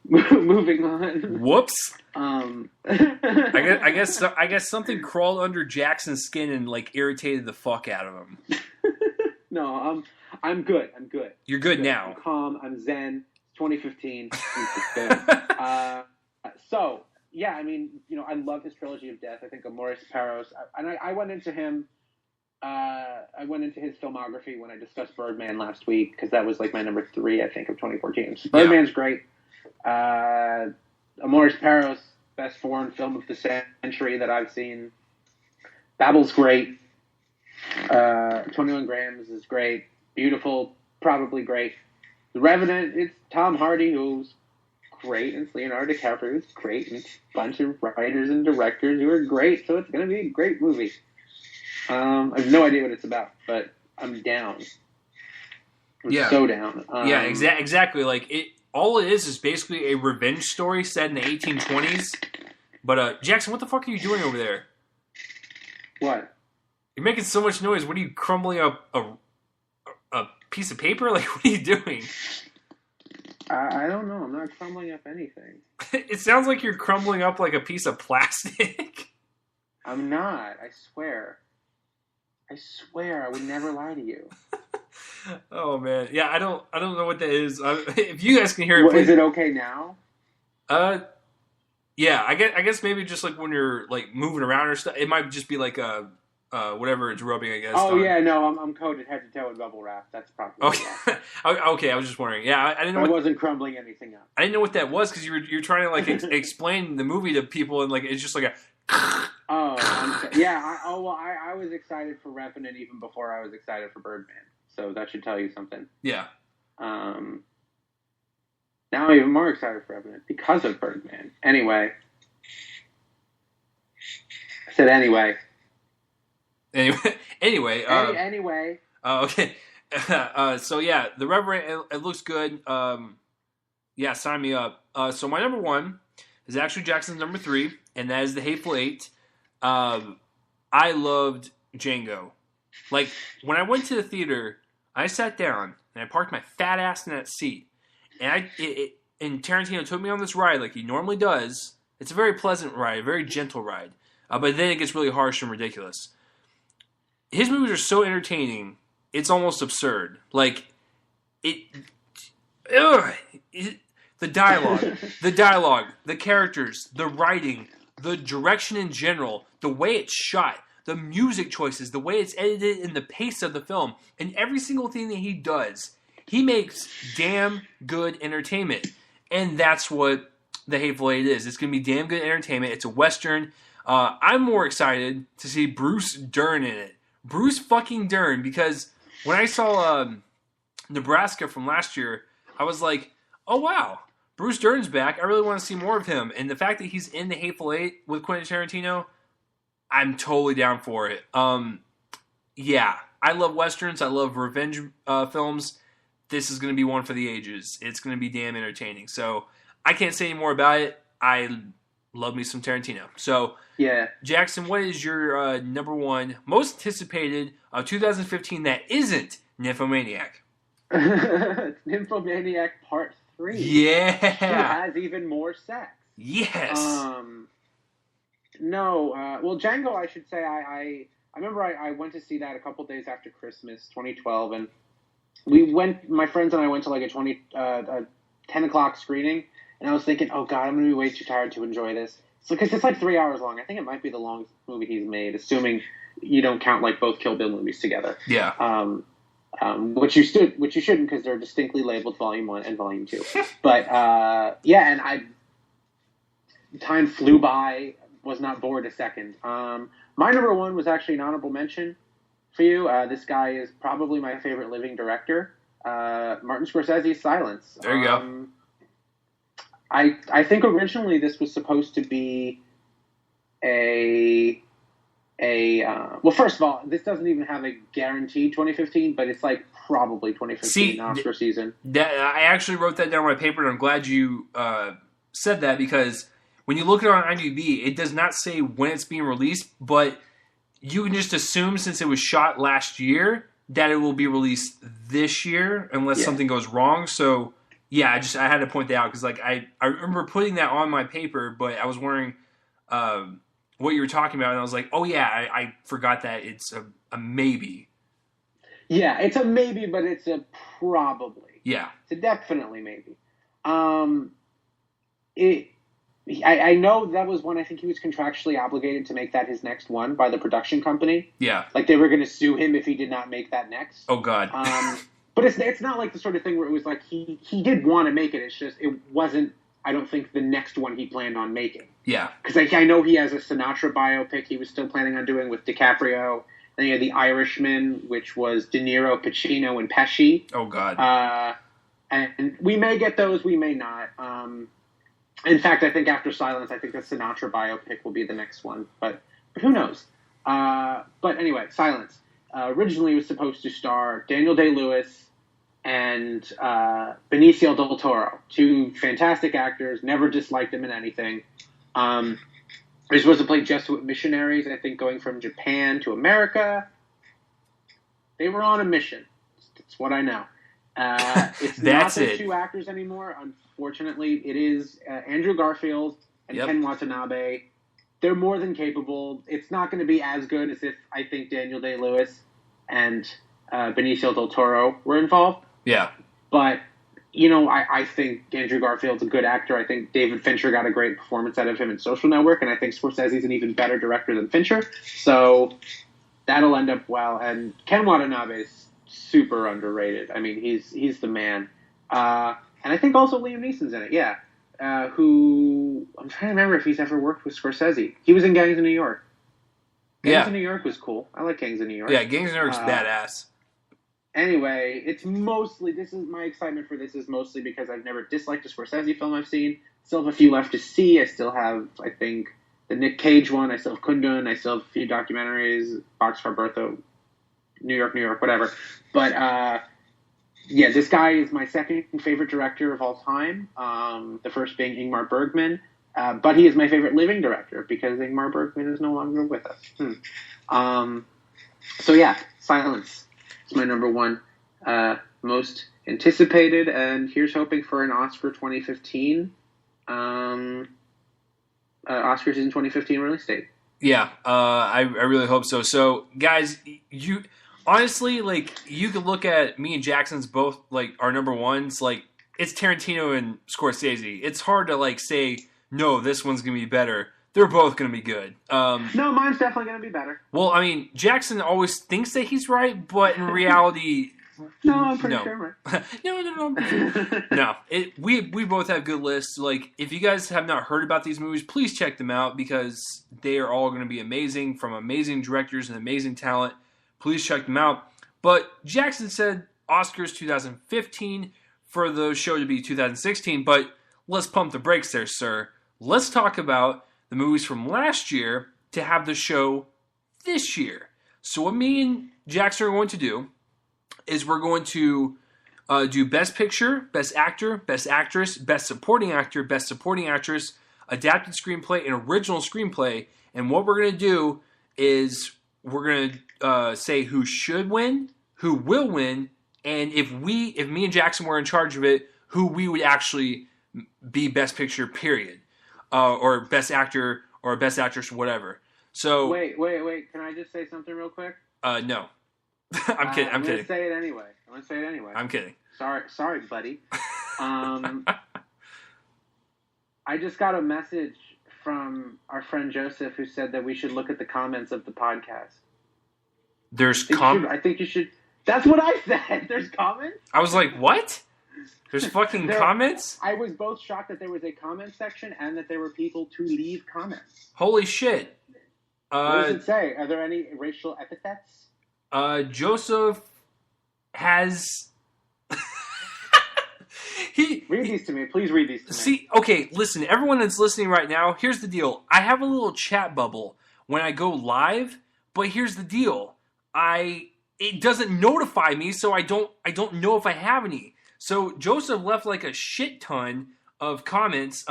moving on. Whoops. I guess something crawled under Jackson's skin and like irritated the fuck out of him. No, I'm good. You're good now. I'm calm. I'm zen. It's 2015. Good. So yeah, I mean, I love his trilogy of death. I think Amores Perros, and I went into him. I went into his filmography when I discussed Birdman last week because that was like my number 3, I think, of 2014. So Birdman's great. Amores Perros, best foreign film of the century that I've seen. Babel's great. 21 Grams is great. Beautiful, probably great. The Revenant, it's Tom Hardy, who's great, and it's Leonardo DiCaprio, who's great, and it's a bunch of writers and directors who are great, so it's going to be a great movie. I have no idea what it's about, but I'm down. I'm so down. Exactly. Like all it is basically a revenge story set in the 1820s. But Jackson, what the fuck are you doing over there? What? You're making so much noise. What are you crumbling up a piece of paper? Like, what are you doing? I don't know. I'm not crumbling up anything. It sounds like you're crumbling up like a piece of plastic. I'm not. I swear. I would never lie to you. Oh man, yeah. I don't know what that is. If you guys can hear it, please. Is it okay now? Yeah. I guess maybe just like when you're like moving around or stuff, it might just be like whatever it's rubbing. I guess. Oh yeah, no, I'm coated head to toe in bubble wrap. That's probably okay. Okay, I was just wondering. Yeah, I didn't know. I wasn't crumbling anything up. I didn't know what that was because you're trying to like explain the movie to people and like it's just like a. I was excited for Revenant even before I was excited for Birdman. So that should tell you something. Yeah. Now I'm even more excited for Revenant because of Birdman. Anyway. I said anyway. Anyway. Anyway. Okay. So yeah, The Revenant, it looks good. Yeah, sign me up. So my number 1 is actually Jackson's number 3, and that is The Hateful Eight. I loved Django. Like, when I went to the theater, I sat down, and I parked my fat ass in that seat. And and Tarantino took me on this ride like he normally does. It's a very pleasant ride, a very gentle ride. But then it gets really harsh and ridiculous. His movies are so entertaining, it's almost absurd. Like, the dialogue, the characters, the writing, the direction in general, the way it's shot, the music choices, the way it's edited, and the pace of the film, and every single thing that he does, he makes damn good entertainment. And that's what The Hateful Eight is. It's going to be damn good entertainment. It's a Western. I'm more excited to see Bruce Dern in it. Bruce fucking Dern, because when I saw Nebraska from last year, I was like, oh wow, Bruce Dern's back. I really want to see more of him. And the fact that he's in The Hateful Eight with Quentin Tarantino, I'm totally down for it. Yeah, I love Westerns. I love revenge films. This is going to be one for the ages. It's going to be damn entertaining. So I can't say any more about it. I love me some Tarantino. So, yeah, Jackson, what is your number one most anticipated of 2015 that isn't Nymphomaniac? It's Nymphomaniac Part 3. Yeah. She has even more sex. Yes. No. Well, Django, I should say, I remember I went to see that a couple days after Christmas, 2012, and my friends and I went to like a 10 o'clock screening, and I was thinking, oh God, I'm going to be way too tired to enjoy this. Because it's like 3 hours long. I think it might be the longest movie he's made, assuming you don't count like both Kill Bill movies together. Yeah. Which you shouldn't, because they're distinctly labeled Volume 1 and Volume 2. But yeah, and time flew by. Was not bored a second. My number one was actually an honorable mention for you. This guy is probably my favorite living director. Martin Scorsese's Silence. There you go. I think originally this was supposed to be well, first of all, this doesn't even have a guaranteed 2015, but it's like probably 2015 Oscar season. I actually wrote that down on my paper, and I'm glad you said that, because when you look at it on IMDb, it does not say when it's being released, but you can just assume, since it was shot last year, that it will be released this year unless something goes wrong. So, yeah, I had to point that out, because like I remember putting that on my paper, but I was wondering what you were talking about, and I was like, oh yeah, I forgot that it's a maybe. Yeah, it's a maybe, but it's a probably. Yeah. It's a definitely maybe. I know that was one. I think he was contractually obligated to make that his next one by the production company. Yeah. Like they were going to sue him if he did not make that next. Oh, God. But it's not like the sort of thing where it was like he did want to make it. It's just it wasn't, I don't think, the next one he planned on making. Yeah. Because I know he has a Sinatra biopic he was still planning on doing with DiCaprio. Then he had The Irishman, which was De Niro, Pacino, and Pesci. Oh, God. And we may get those, we may not. In fact, I think after Silence, I think the Sinatra biopic will be the next one. But who knows? But anyway, Silence. Originally was supposed to star Daniel Day-Lewis and Benicio del Toro. Two fantastic actors. Never disliked them in anything. They're supposed to play Jesuit missionaries, I think, going from Japan to America. They were on a mission. That's what I know. It's not those two actors anymore. Unfortunately, it is Andrew Garfield and Ken Watanabe. They're more than capable. It's not going to be as good as if I think Daniel Day-Lewis and Benicio del Toro were involved. Yeah. But, you know, I think Andrew Garfield's a good actor. I think David Fincher got a great performance out of him in Social Network, and I think Scorsese's an even better director than Fincher. So that'll end up well. And Ken Watanabe is super underrated. I mean, he's the man. And I think also Liam Neeson's in it, who I'm trying to remember if he's ever worked with Scorsese. He was in Gangs of New York. Gangs of New York was cool. I like Gangs of New York. Yeah, Gangs of New York's badass. Anyway, this is my excitement for this is mostly because I've never disliked a Scorsese film I've seen. Still have a few left to see. I still have, I think, the Nick Cage one. I still have Kundun. I still have a few documentaries, Boxcar Bertha, New York, whatever. But yeah, this guy is my second favorite director of all time. The first being Ingmar Bergman. But he is my favorite living director because Ingmar Bergman is no longer with us. So yeah, Silence is my number one most anticipated, and here's hoping for an Oscar 2015. Oscar season 2015 release date. Yeah, I really hope so. So, guys, you honestly, like, you could look at me and Jackson's both, like, our number ones. Like, it's Tarantino and Scorsese. It's hard to, like, say, no, this one's going to be better. They're both going to be good. No, mine's definitely going to be better. Well, I mean, Jackson always thinks that he's right, but in reality... No, I'm pretty sure I'm right. No. We both have good lists. Like, if you guys have not heard about these movies, please check them out because they are all going to be amazing, from amazing directors and amazing talent. Please check them out. But Jackson said Oscars 2015 for the show to be 2016. But let's pump the brakes there, sir. Let's talk about the movies from last year to have the show this year. So what me and Jackson are going to do is we're going to do Best Picture, Best Actor, Best Actress, Best Supporting Actor, Best Supporting Actress, Adapted Screenplay, and Original Screenplay. And what we're going to do is we're going to say who should win, who will win, and if me and Jackson were in charge of it, who we would actually be Best Picture, period, or Best Actor or Best Actress, whatever. So wait. Can I just say something real quick? No. I'm kidding. I'm kidding. I'm gonna say it anyway. I'm kidding. Sorry, buddy. I just got a message from our friend Joseph who said that we should look at the comments of the podcast. I think you should. That's what I said. There's comments? I was like, what? There's fucking comments? I was both shocked that there was a comment section and that there were people to leave comments. Holy shit. What does it say? Are there any racial epithets? Joseph has... Read these to me. Please read these to me. See, okay, listen, everyone that's listening right now, here's the deal. I have a little chat bubble when I go live, but here's the deal. It doesn't notify me, so I don't know if I have any. So Joseph left like a shit ton of comments.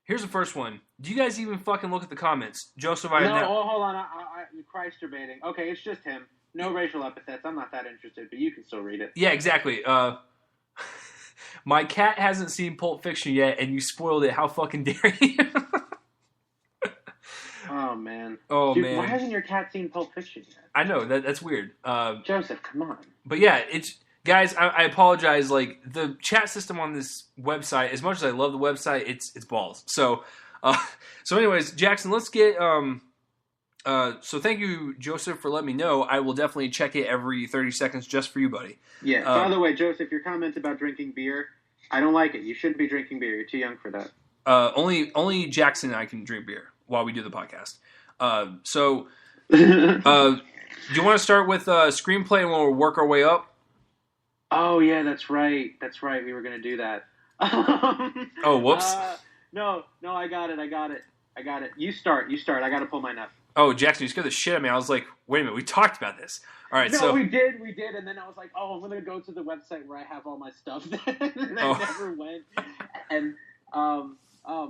Here's the first one. Do you guys even fucking look at the comments? Joseph, hold on. I Christ, you're baiting. Okay, it's just him. No racial epithets. I'm not that interested, but you can still read it. Yeah, exactly. My cat hasn't seen Pulp Fiction yet, and you spoiled it. How fucking dare you? Oh, man. Dude, why hasn't your cat seen Pulp Fiction yet? I know, that's weird. Joseph, come on. But yeah, it's... Guys, I apologize. Like, the chat system on this website, as much as I love the website, it's balls. So anyways, Jackson, let's get... So thank you, Joseph, for letting me know. I will definitely check it every 30 seconds just for you, buddy. Yeah, by the way, Joseph, your comment about drinking beer, I don't like it. You shouldn't be drinking beer. You're too young for that. Only Jackson and I can drink beer while we do the podcast. Do you want to start with screenplay and we'll work our way up? Oh, yeah, that's right. We were going to do that. Oh, whoops. No, I got it. You start. I got to pull mine up. Oh, Jackson, you scared the shit out of me. I was like, wait a minute, we talked about this. All right, no, we did, and then I was like, oh, I'm going to go to the website where I have all my stuff. And I never went. And, oh,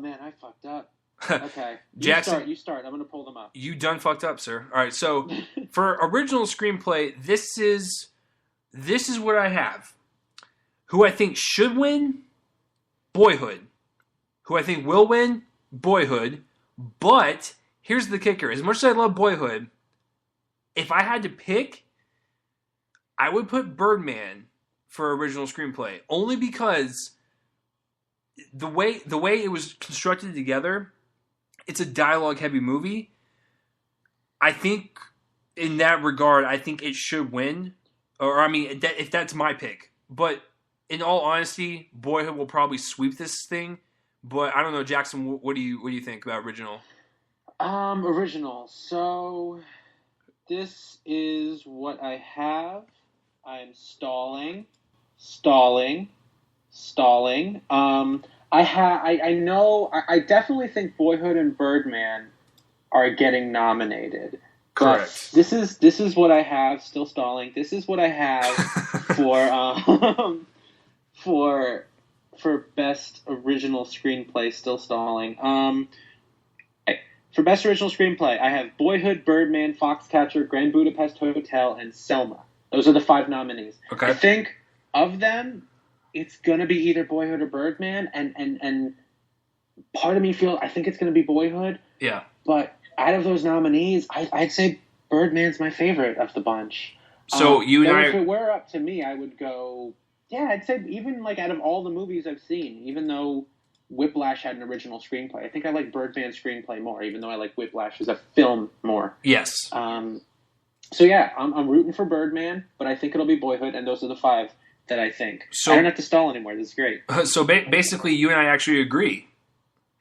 man, I fucked up. Okay. Jackson, you start. I'm going to pull them up. You done fucked up, sir. All right, so for original screenplay, this is what I have. Who I think should win, Boyhood. Who I think will win, Boyhood. But here's the kicker. As much as I love Boyhood, if I had to pick, I would put Birdman for original screenplay. Only because the way it was constructed together, it's a dialogue-heavy movie. I think in that regard, I think it should win. Or, I mean, if that's my pick. But in all honesty, Boyhood will probably sweep this thing. But I don't know, Jackson, what do you think about original? Original. So, this is what I have. I'm stalling. I definitely think Boyhood and Birdman are getting nominated. Correct. But this is what I have. Still stalling. This is what I have for best original screenplay. Still stalling. For best original screenplay, I have Boyhood, Birdman, Foxcatcher, Grand Budapest Hotel, and Selma. Those are the 5 nominees. Okay. I think of them, it's gonna be either Boyhood or Birdman, and part of me I think it's gonna be Boyhood. Yeah. But out of those nominees, I'd say Birdman's my favorite of the bunch. So you and I, if it were up to me, I would go. Yeah, I'd say even like out of all the movies I've seen, even though Whiplash had an original screenplay, I think I like Birdman's screenplay more, even though I like Whiplash as a film more. Yes. So yeah, I'm rooting for Birdman, but I think it'll be Boyhood, and those are the 5 that I think. So I don't have to stall anymore. This is great. So basically, you and I actually agree.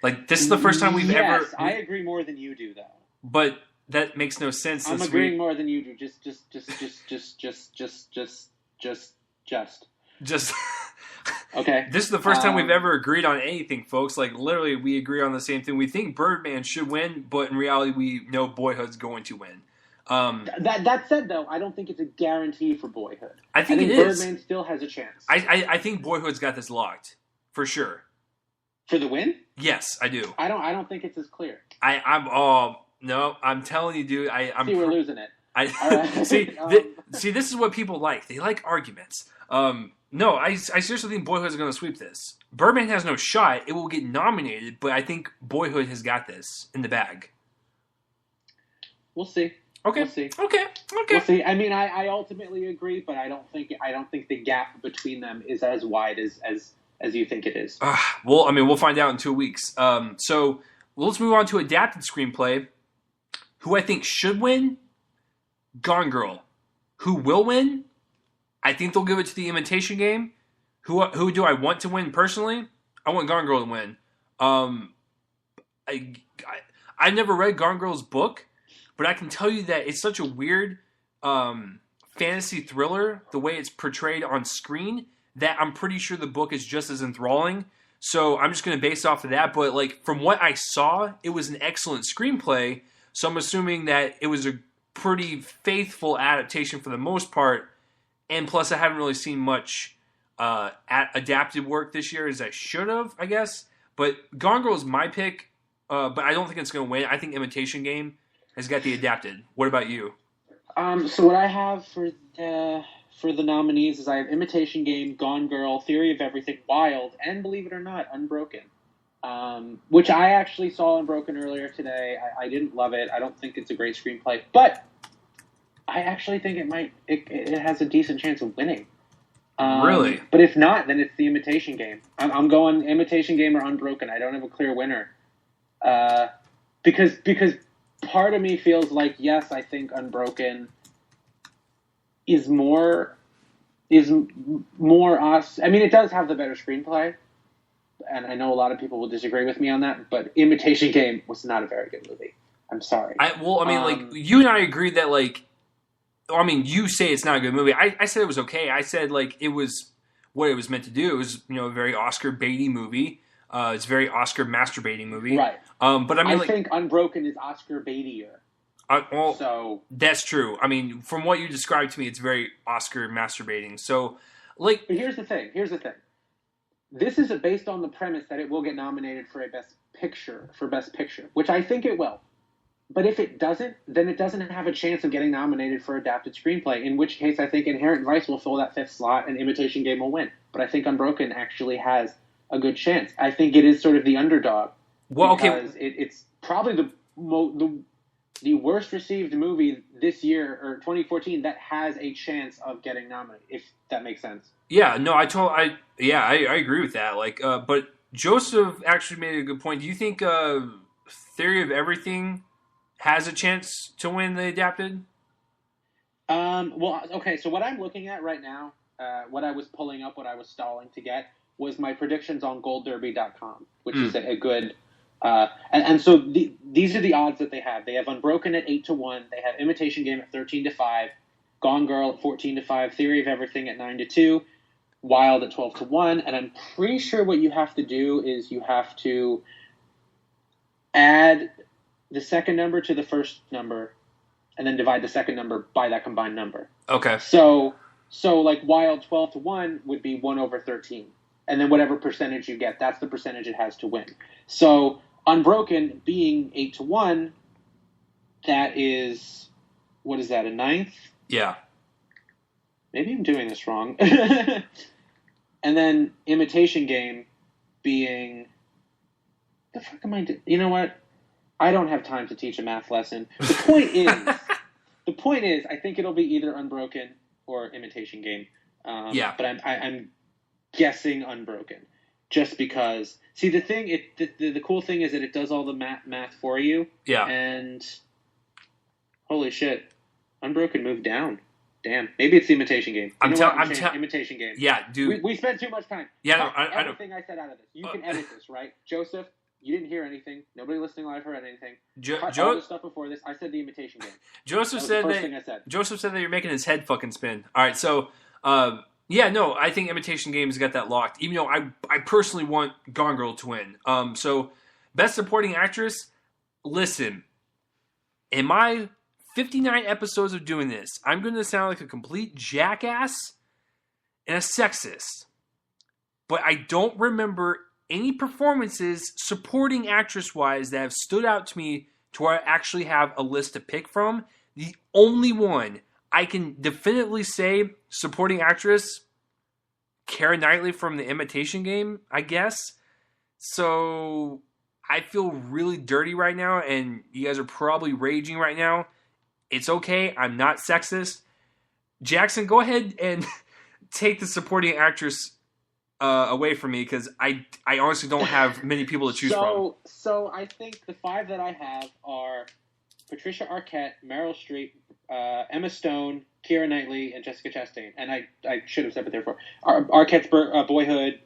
Like, this is the first time we've ever... Yes, I agree more than you do, though. But that makes no sense. I'm agreeing more than you do. Just. Okay. This is the first time we've ever agreed on anything, folks. Like, literally, we agree on the same thing. We think Birdman should win, but in reality, we know Boyhood's going to win. That said, though, I don't think it's a guarantee for Boyhood. I think it is. Birdman still has a chance. I think Boyhood's got this locked for sure. For the win? Yes, I do. I don't think it's as clear. No, I'm telling you, dude. We're losing it. Right. See, this is what people like. They like arguments. No, I seriously think Boyhood is going to sweep this. Birdman has no shot. It will get nominated, but I think Boyhood has got this in the bag. We'll see. Okay. We'll see. Okay. We'll see. I mean, I ultimately agree, but I don't think the gap between them is as wide as you think it is. Well, I mean, we'll find out in 2 weeks. So let's move on to adapted screenplay. Who I think should win? Gone Girl. Who will win? I think they'll give it to The Imitation Game. Who do I want to win personally? I want Gone Girl to win. I never read Gone Girl's book, but I can tell you that it's such a weird fantasy thriller, the way it's portrayed on screen, that I'm pretty sure the book is just as enthralling. So I'm just going to base off of that. But like from what I saw, it was an excellent screenplay. So I'm assuming that it was a pretty faithful adaptation for the most part. And plus, I haven't really seen much adapted work this year as I should have, I guess. But Gone Girl is my pick, but I don't think it's going to win. I think Imitation Game has got the adapted. What about you? So what I have for the nominees is I have Imitation Game, Gone Girl, Theory of Everything, Wild, and believe it or not, Unbroken. Which I actually saw Unbroken earlier today. I didn't love it. I don't think it's a great screenplay, but I actually think it has a decent chance of winning. Really? But if not, then it's The Imitation Game. I'm going Imitation Game or Unbroken. I don't have a clear winner. Because part of me feels like, yes, I think Unbroken is more us. I mean, it does have the better screenplay, and I know a lot of people will disagree with me on that, but Imitation Game was not a very good movie. I'm sorry. You and I agreed that, like, I mean, you say it's not a good movie. I said it was okay. I said, like, it was what it was meant to do. It was, a very Oscar baity movie. It's a very Oscar masturbating movie. Right. But I mean, I think Unbroken is Oscar baitier. So that's true. I mean, from what you described to me, it's very Oscar masturbating. So, like, but here's the thing. This is based on the premise that it will get nominated for Best Picture, which I think it will. But if it doesn't, then it doesn't have a chance of getting nominated for adapted screenplay, in which case I think Inherent Vice will fill that fifth slot and Imitation Game will win. But I think Unbroken actually has a good chance. I think it is sort of the underdog. Well, because it's probably the worst received movie this year, or 2014, that has a chance of getting nominated, if that makes sense. Yeah, no, I agree with that. Like, but Joseph actually made a good point. Do you think Theory of Everything has a chance to win the adapted? Well, okay, so what I'm looking at right now, what I was pulling up, what I was stalling to get, was my predictions on goldderby.com, which is a good... and so these are the odds that they have. They have Unbroken at 8-1. They have Imitation Game at 13-5. Gone Girl at 14-5. Theory of Everything at 9-2. Wild at 12-1. And I'm pretty sure what you have to do is you have to add the second number to the first number, and then divide the second number by that combined number. Okay. So like Wild 12-1 would be 1/13. And then whatever percentage you get, that's the percentage it has to win. So Unbroken being 8-1, that is, what is that, a ninth? Yeah. Maybe I'm doing this wrong. And then Imitation Game being, the fuck am I doing? You know what? I don't have time to teach a math lesson. The point is, I think it'll be either Unbroken or Imitation Game. Yeah. But I'm guessing Unbroken, just because. See, the cool thing is that it does all the math for you. Yeah. And holy shit, Unbroken moved down. Damn. Maybe it's the Imitation Game. Imitation Game. Yeah, dude. We spent too much time. Yeah, everything I said out of this. You can edit this, right, Joseph? You didn't hear anything. Nobody listening live heard anything. All the stuff before this, I said the Imitation Game. Joseph said the first thing I said. Joseph said that you're making his head fucking spin. All right, so Yeah, no, I think Imitation Game's got that locked. Even though I personally want Gone Girl to win. So best supporting actress. Listen, in my 59 episodes of doing this, I'm going to sound like a complete jackass and a sexist. But I don't remember any performances supporting actress-wise that have stood out to me to where I actually have a list to pick from. The only one I can definitively say supporting actress, Keira Knightley from The Imitation Game, I guess. So I feel really dirty right now, and you guys are probably raging right now. It's okay. I'm not sexist. Jackson, go ahead and take the supporting actress away from me, because I honestly don't have many people to choose from. So I think the 5 that I have are Patricia Arquette, Meryl Streep, Emma Stone, Keira Knightley, and Jessica Chastain. And I should have said it there for Arquette's Boyhood,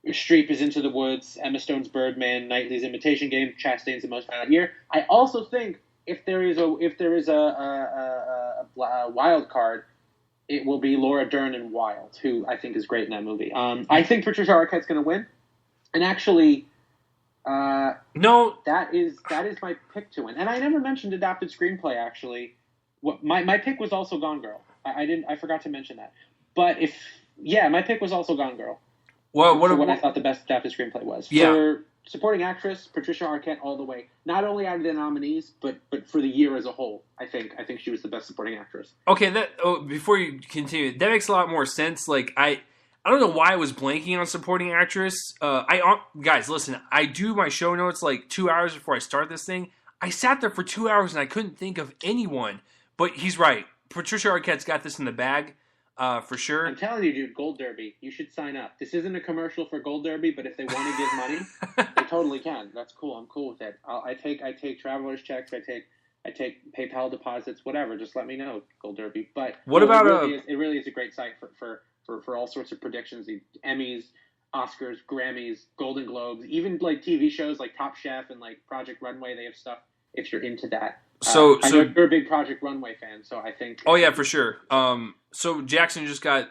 Streep is Into the Woods, Emma Stone's Birdman, Knightley's Imitation Game, Chastain's The Most Violent Year. I also think if there is a wild card, it will be Laura Dern in Wild, who I think is great in that movie. I think Patricia Arquette's going to win, and actually, no, that is my pick to win. And I never mentioned adapted screenplay. Actually, my pick was also Gone Girl. I forgot to mention that. But my pick was also Gone Girl. Well, what I thought the best adapted screenplay was. Yeah. For supporting actress, Patricia Arquette all the way. Not only out of the nominees, but for the year as a whole. I think she was the best supporting actress. Okay, before you continue, that makes a lot more sense. Like I don't know why I was blanking on supporting actress. Guys, listen, I do my show notes like 2 hours before I start this thing. I sat there for 2 hours and I couldn't think of anyone. But he's right. Patricia Arquette's got this in the bag. For sure. I'm telling you, dude, Gold Derby. You should sign up. This isn't a commercial for Gold Derby, but if they want to give money, they totally can. That's cool. I'm cool with it. I take traveler's checks. I take PayPal deposits. Whatever. Just let me know, Gold Derby. But what about it really is a great site for all sorts of predictions. The Emmys, Oscars, Grammys, Golden Globes, even like TV shows like Top Chef and like Project Runway. They have stuff if you're into that. So I know you're a big Project Runway fan, so I think. Oh yeah, for sure. So Jackson just got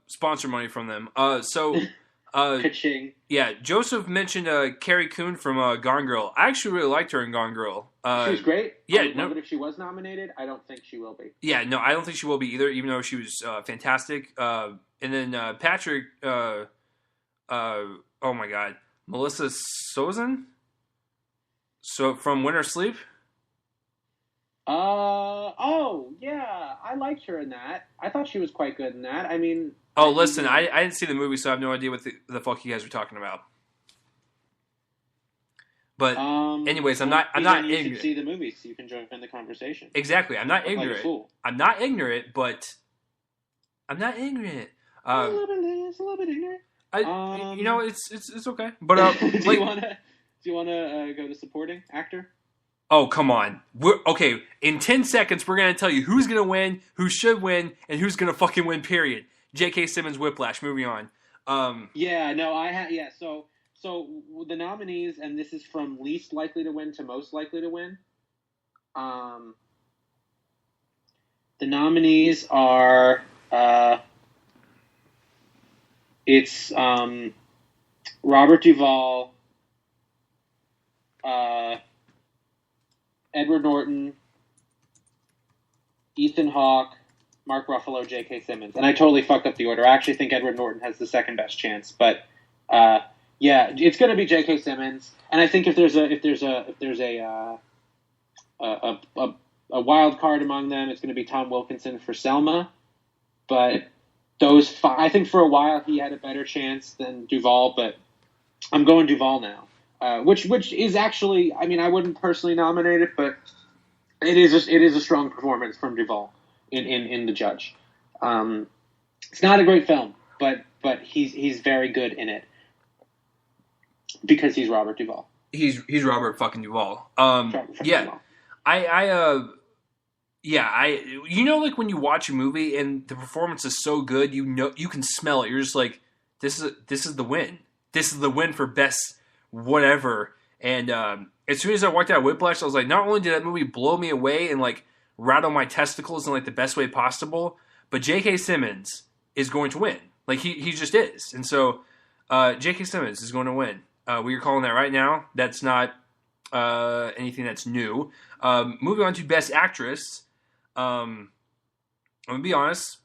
sponsor money from them. Ka-ching. Yeah, Joseph mentioned Carrie Coon from Gone Girl. I actually really liked her in Gone Girl. She was great. Yeah, I would love it if she was nominated. I don't think she will be. Yeah, no, I don't think she will be either. Even though she was fantastic. And then Patrick. Oh my God, Melissa Sozin. So from Winter Sleep. Oh, yeah. I liked her in that. I thought she was quite good in that. I mean... Oh, listen, I didn't see the movie, so I have no idea what the fuck you guys were talking about. But, anyways, I'm not ignorant. You should see the movie so you can join in the conversation. Exactly. I'm not ignorant. Like a fool. I'm not ignorant, but... I'm not ignorant. A little bit ignorant. It's okay. But, do you wanna go to supporting actor? Oh, come on. Okay, in 10 seconds, we're going to tell you who's going to win, who should win, and who's going to fucking win, period. J.K. Simmons, Whiplash. Moving on. So the nominees, and this is from least likely to win to most likely to win. The nominees are... it's Robert Duvall... Edward Norton, Ethan Hawke, Mark Ruffalo, J.K. Simmons, and I totally fucked up the order. I actually think Edward Norton has the second best chance, but it's going to be J.K. Simmons. And I think if there's a wild card among them, it's going to be Tom Wilkinson for Selma. But those I think for a while he had a better chance than Duvall, but I'm going Duvall now. Which is actually, I mean, I wouldn't personally nominate it, but it is a strong performance from Duvall in The Judge. It's not a great film, but he's very good in it because he's Robert Duvall. He's Robert fucking Duvall. Duvall. Like when you watch a movie and the performance is so good, you can smell it. You're just like, this is the win. This is the win for best whatever. And as soon as I walked out of Whiplash, I was like, not only did that movie blow me away and like rattle my testicles in like the best way possible, but J.K. Simmons is going to win. Like he just is. And so J.K. Simmons is going to win. We are calling that right now. That's not anything that's new. Moving on to Best Actress. I'm gonna be honest.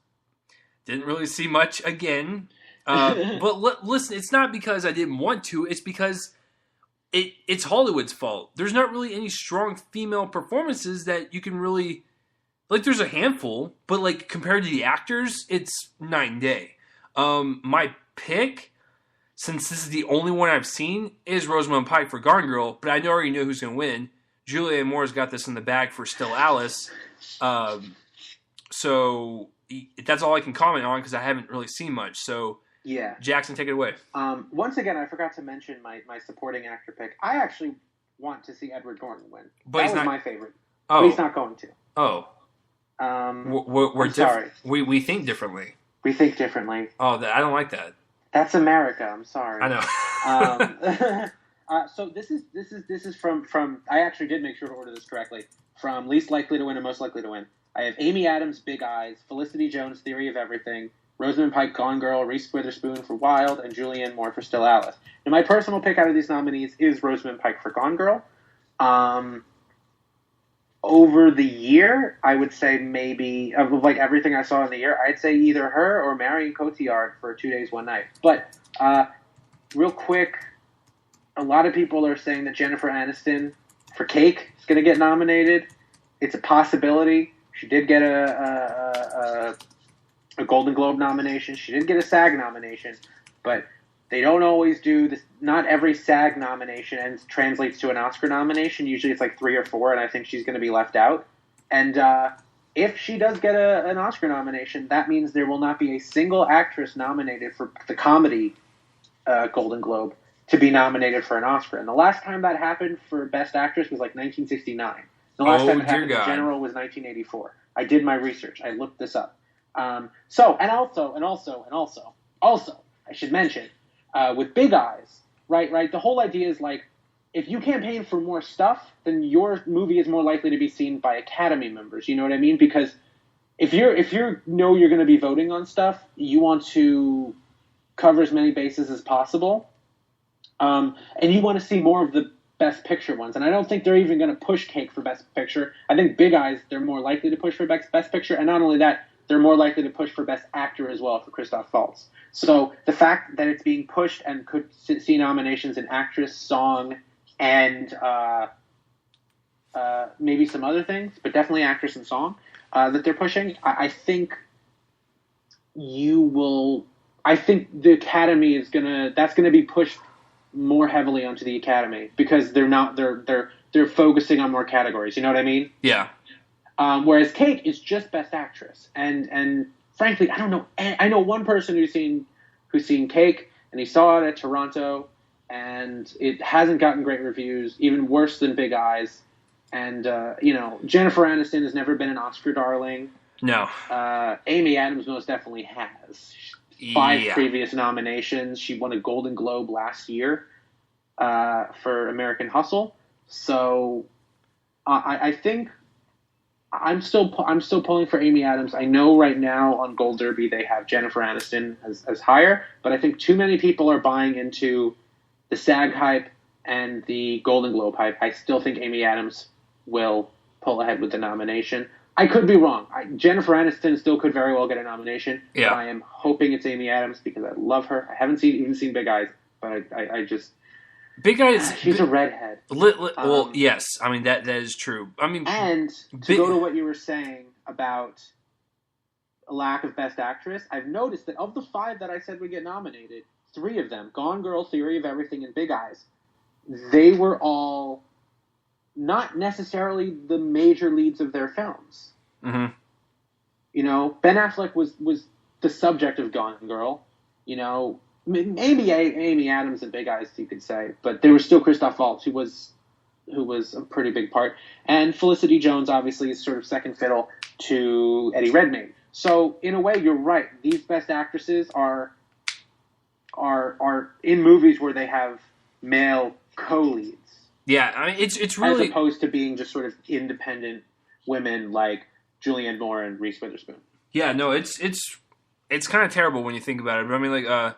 Didn't really see much again. But listen, it's not because I didn't want to. It's because it's Hollywood's fault. There's not really any strong female performances that you can really... Like, there's a handful, but, like, compared to the actors, it's night and day. My pick, since this is the only one I've seen, is Rosamund Pike for Gone Girl, but I already know who's going to win. Julianne Moore's got this in the bag for Still Alice. So that's all I can comment on because I haven't really seen much. So, yeah, Jackson, take it away. Once again, I forgot to mention my supporting actor pick. I actually want to see Edward Norton win. But that was my favorite. Oh. But he's not going to. Oh. We're different. We think differently. We think differently. Oh, I don't like that. That's America. I'm sorry. I know. So this is from. I actually did make sure to order this correctly. From least likely to win and most likely to win. I have Amy Adams, Big Eyes, Felicity Jones, Theory of Everything, Rosamund Pike, Gone Girl, Reese Witherspoon for Wild, and Julianne Moore for Still Alice. Now, my personal pick out of these nominees is Rosamund Pike for Gone Girl. Over the year, I would say maybe, of like everything I saw in the year, I'd say either her or Marion Cotillard for 2 Days, One Night. But real quick, a lot of people are saying that Jennifer Aniston for Cake is going to get nominated. It's a possibility. She did get a Golden Globe nomination. She did get a SAG nomination, but they don't always do this. Not every SAG nomination translates to an Oscar nomination. Usually it's like 3 or 4, and I think she's going to be left out. And if she does get an Oscar nomination, that means there will not be a single actress nominated for the comedy Golden Globe to be nominated for an Oscar. And the last time that happened for Best Actress was like 1969. The last time it happened in general was 1984. I did my research. I looked this up. Also, I should mention, with Big Eyes, right? The whole idea is like, if you campaign for more stuff, then your movie is more likely to be seen by Academy members. You know what I mean? Because if you know you're going to be voting on stuff, you want to cover as many bases as possible, and you want to see more of the Best Picture ones. And I don't think they're even going to push Cake for Best Picture. I think Big Eyes, they're more likely to push for Best Picture, and not only that, they're more likely to push for Best Actor as well for Christoph Waltz. So the fact that it's being pushed and could see nominations in actress, song, and maybe some other things, but definitely actress and song that they're pushing, I think I think the Academy is that's gonna be pushed more heavily onto the Academy because they're focusing on more categories. You know what I mean? Yeah. Whereas Cake is just Best Actress, and frankly, I don't know. I know one person who's seen Cake, and he saw it at Toronto, and it hasn't gotten great reviews, even worse than Big Eyes. And Jennifer Aniston has never been an Oscar darling. No. Amy Adams most definitely has. 5 previous nominations. She won a Golden Globe last year for American Hustle. So I think I'm still pulling for Amy Adams. I know right now on Gold Derby they have Jennifer Aniston as higher, but I think too many people are buying into the SAG hype and the Golden Globe hype. I still think Amy Adams will pull ahead with the nomination. I could be wrong. Jennifer Aniston still could very well get a nomination. Yeah. But I am hoping it's Amy Adams because I love her. I haven't even seen Big Eyes, but I just... Big Eyes... She's a redhead. Well, yes. I mean, that is true. I mean... And to go to what you were saying about a lack of Best Actress, I've noticed that of the 5 that I said would get nominated, 3 of them, Gone Girl, Theory of Everything, and Big Eyes, they were all... not necessarily the major leads of their films. Mm-hmm. Ben Affleck was the subject of Gone Girl. Maybe Amy Adams and Big Eyes, you could say, but there was still Christoph Waltz, who was a pretty big part, and Felicity Jones obviously is sort of second fiddle to Eddie Redmayne. So in a way, you're right. These Best Actresses are in movies where they have male co-leads. Yeah, I mean, it's really... As opposed to being just sort of independent women like Julianne Moore and Reese Witherspoon. Yeah, no, it's it's kind of terrible when you think about it. But I mean, like,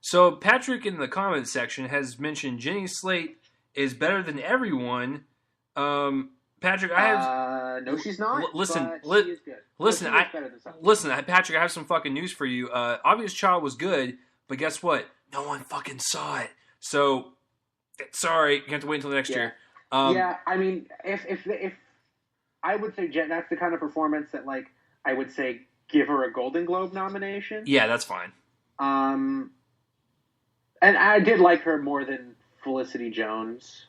so Patrick in the comments section has mentioned Jenny Slate is better than everyone. Patrick, I have no, she's not. listen. But she is good. Listen, No, she is better than some. listen, Patrick. I have some fucking news for you. Obvious Child was good, but guess what? No one fucking saw it. So sorry, you have to wait until next year. Yeah, I mean, if I would say Jen, that's the kind of performance that, like, I would say give her a Golden Globe nomination. Yeah, that's fine. And I did like her more than Felicity Jones,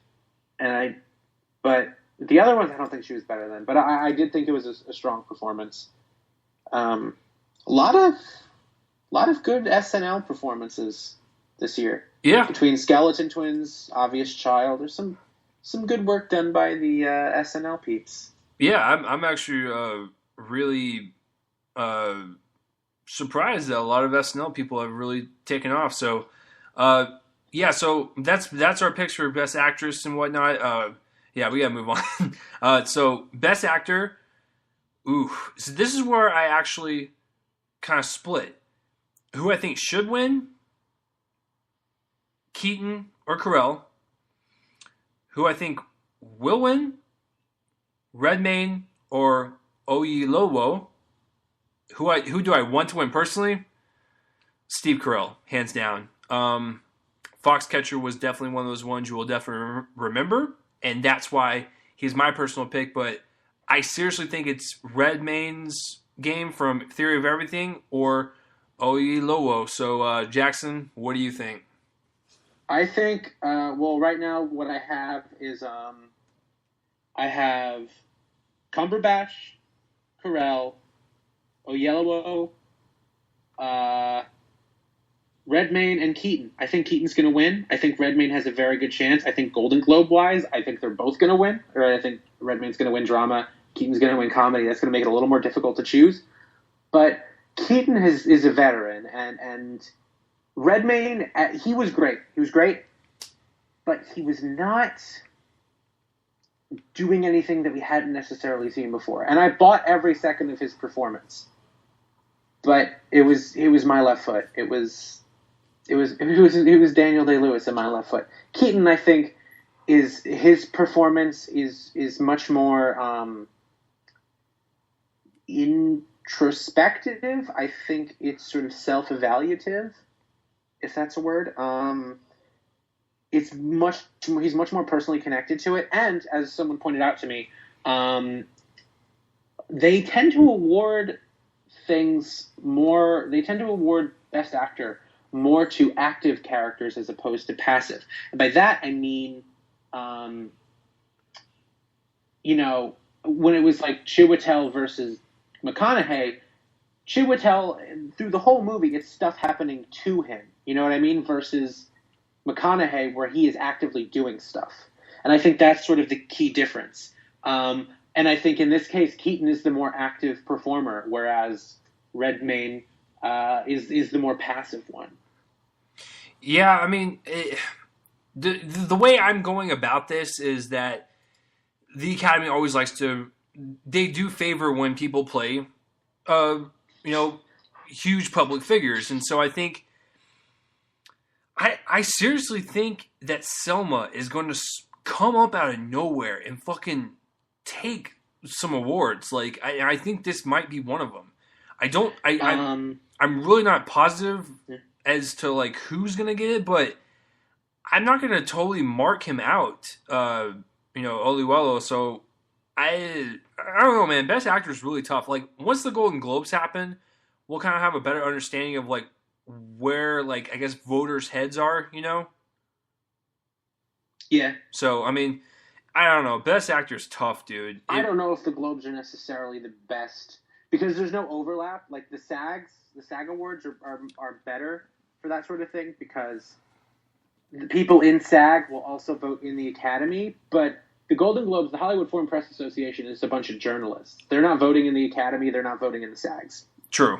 but the other ones I don't think she was better than. But I did think it was a strong performance. A lot of good SNL performances this year. Yeah, between Skeleton Twins, Obvious Child, there's some good work done by the SNL peeps. Yeah, I'm actually really surprised that a lot of SNL people have really taken off. So, yeah, so that's our picks for Best Actress and whatnot. Yeah, we gotta move on. So Best Actor, so this is where I actually kind of split. Who I think should win, Keaton or Carell. Who I think will win, Redmayne or Oyelowo. Who do I want to win personally? Steve Carell, hands down. Foxcatcher was definitely one of those ones you will definitely remember, and that's why he's my personal pick. But I seriously think it's Redmayne's game from Theory of Everything or Oyelowo. So, Jackson, what do you think? I think, well, right now what I have is I have Cumberbatch, Carell, Oyelowo, Redmayne, and Keaton. I think Keaton's going to win. I think Redmayne has a very good chance. I think Golden Globe-wise, I think they're both going to win. Or I think Redmayne's going to win drama. Keaton's going to win comedy. That's going to make it a little more difficult to choose. But Keaton is a veteran, and Redmayne, he was great. He was great, but he was not doing anything that we hadn't necessarily seen before. And I bought every second of his performance, but it was my left foot. It was Daniel Day-Lewis in my left foot. Keaton, I think, his performance is much more introspective. I think it's sort of self-evaluative, if that's a word. He's much more personally connected to it. And as someone pointed out to me, they tend to award Best Actor more to active characters as opposed to passive. And by that, I mean, when it was like Chiwetel versus McConaughey, Chiwetel, through the whole movie, it's stuff happening to him. You know what I mean? Versus McConaughey, where he is actively doing stuff. And I think that's sort of the key difference. And I think in this case, Keaton is the more active performer, whereas Redmayne is the more passive one. Yeah, I mean, the way I'm going about this is that the Academy always likes to, they do favor when people play, huge public figures. And so I think, I seriously think that Selma is going to come up out of nowhere and fucking take some awards. Like, I think this might be one of them. I'm really not positive as to like who's gonna get it, but I'm not gonna totally mark him out. Oliwello. So I don't know, man. Best Actor is really tough. Like once the Golden Globes happen, we'll kind of have a better understanding of like where like I guess voters' heads are. Yeah. So I mean, I don't know. Best Actor is tough, dude. I don't know if the Globes are necessarily the best. Because there's no overlap. Like the SAG Awards are better for that sort of thing because the people in SAG will also vote in the Academy. But the Golden Globes, the Hollywood Foreign Press Association, is a bunch of journalists. They're not voting in the Academy. They're not voting in the SAGs. True.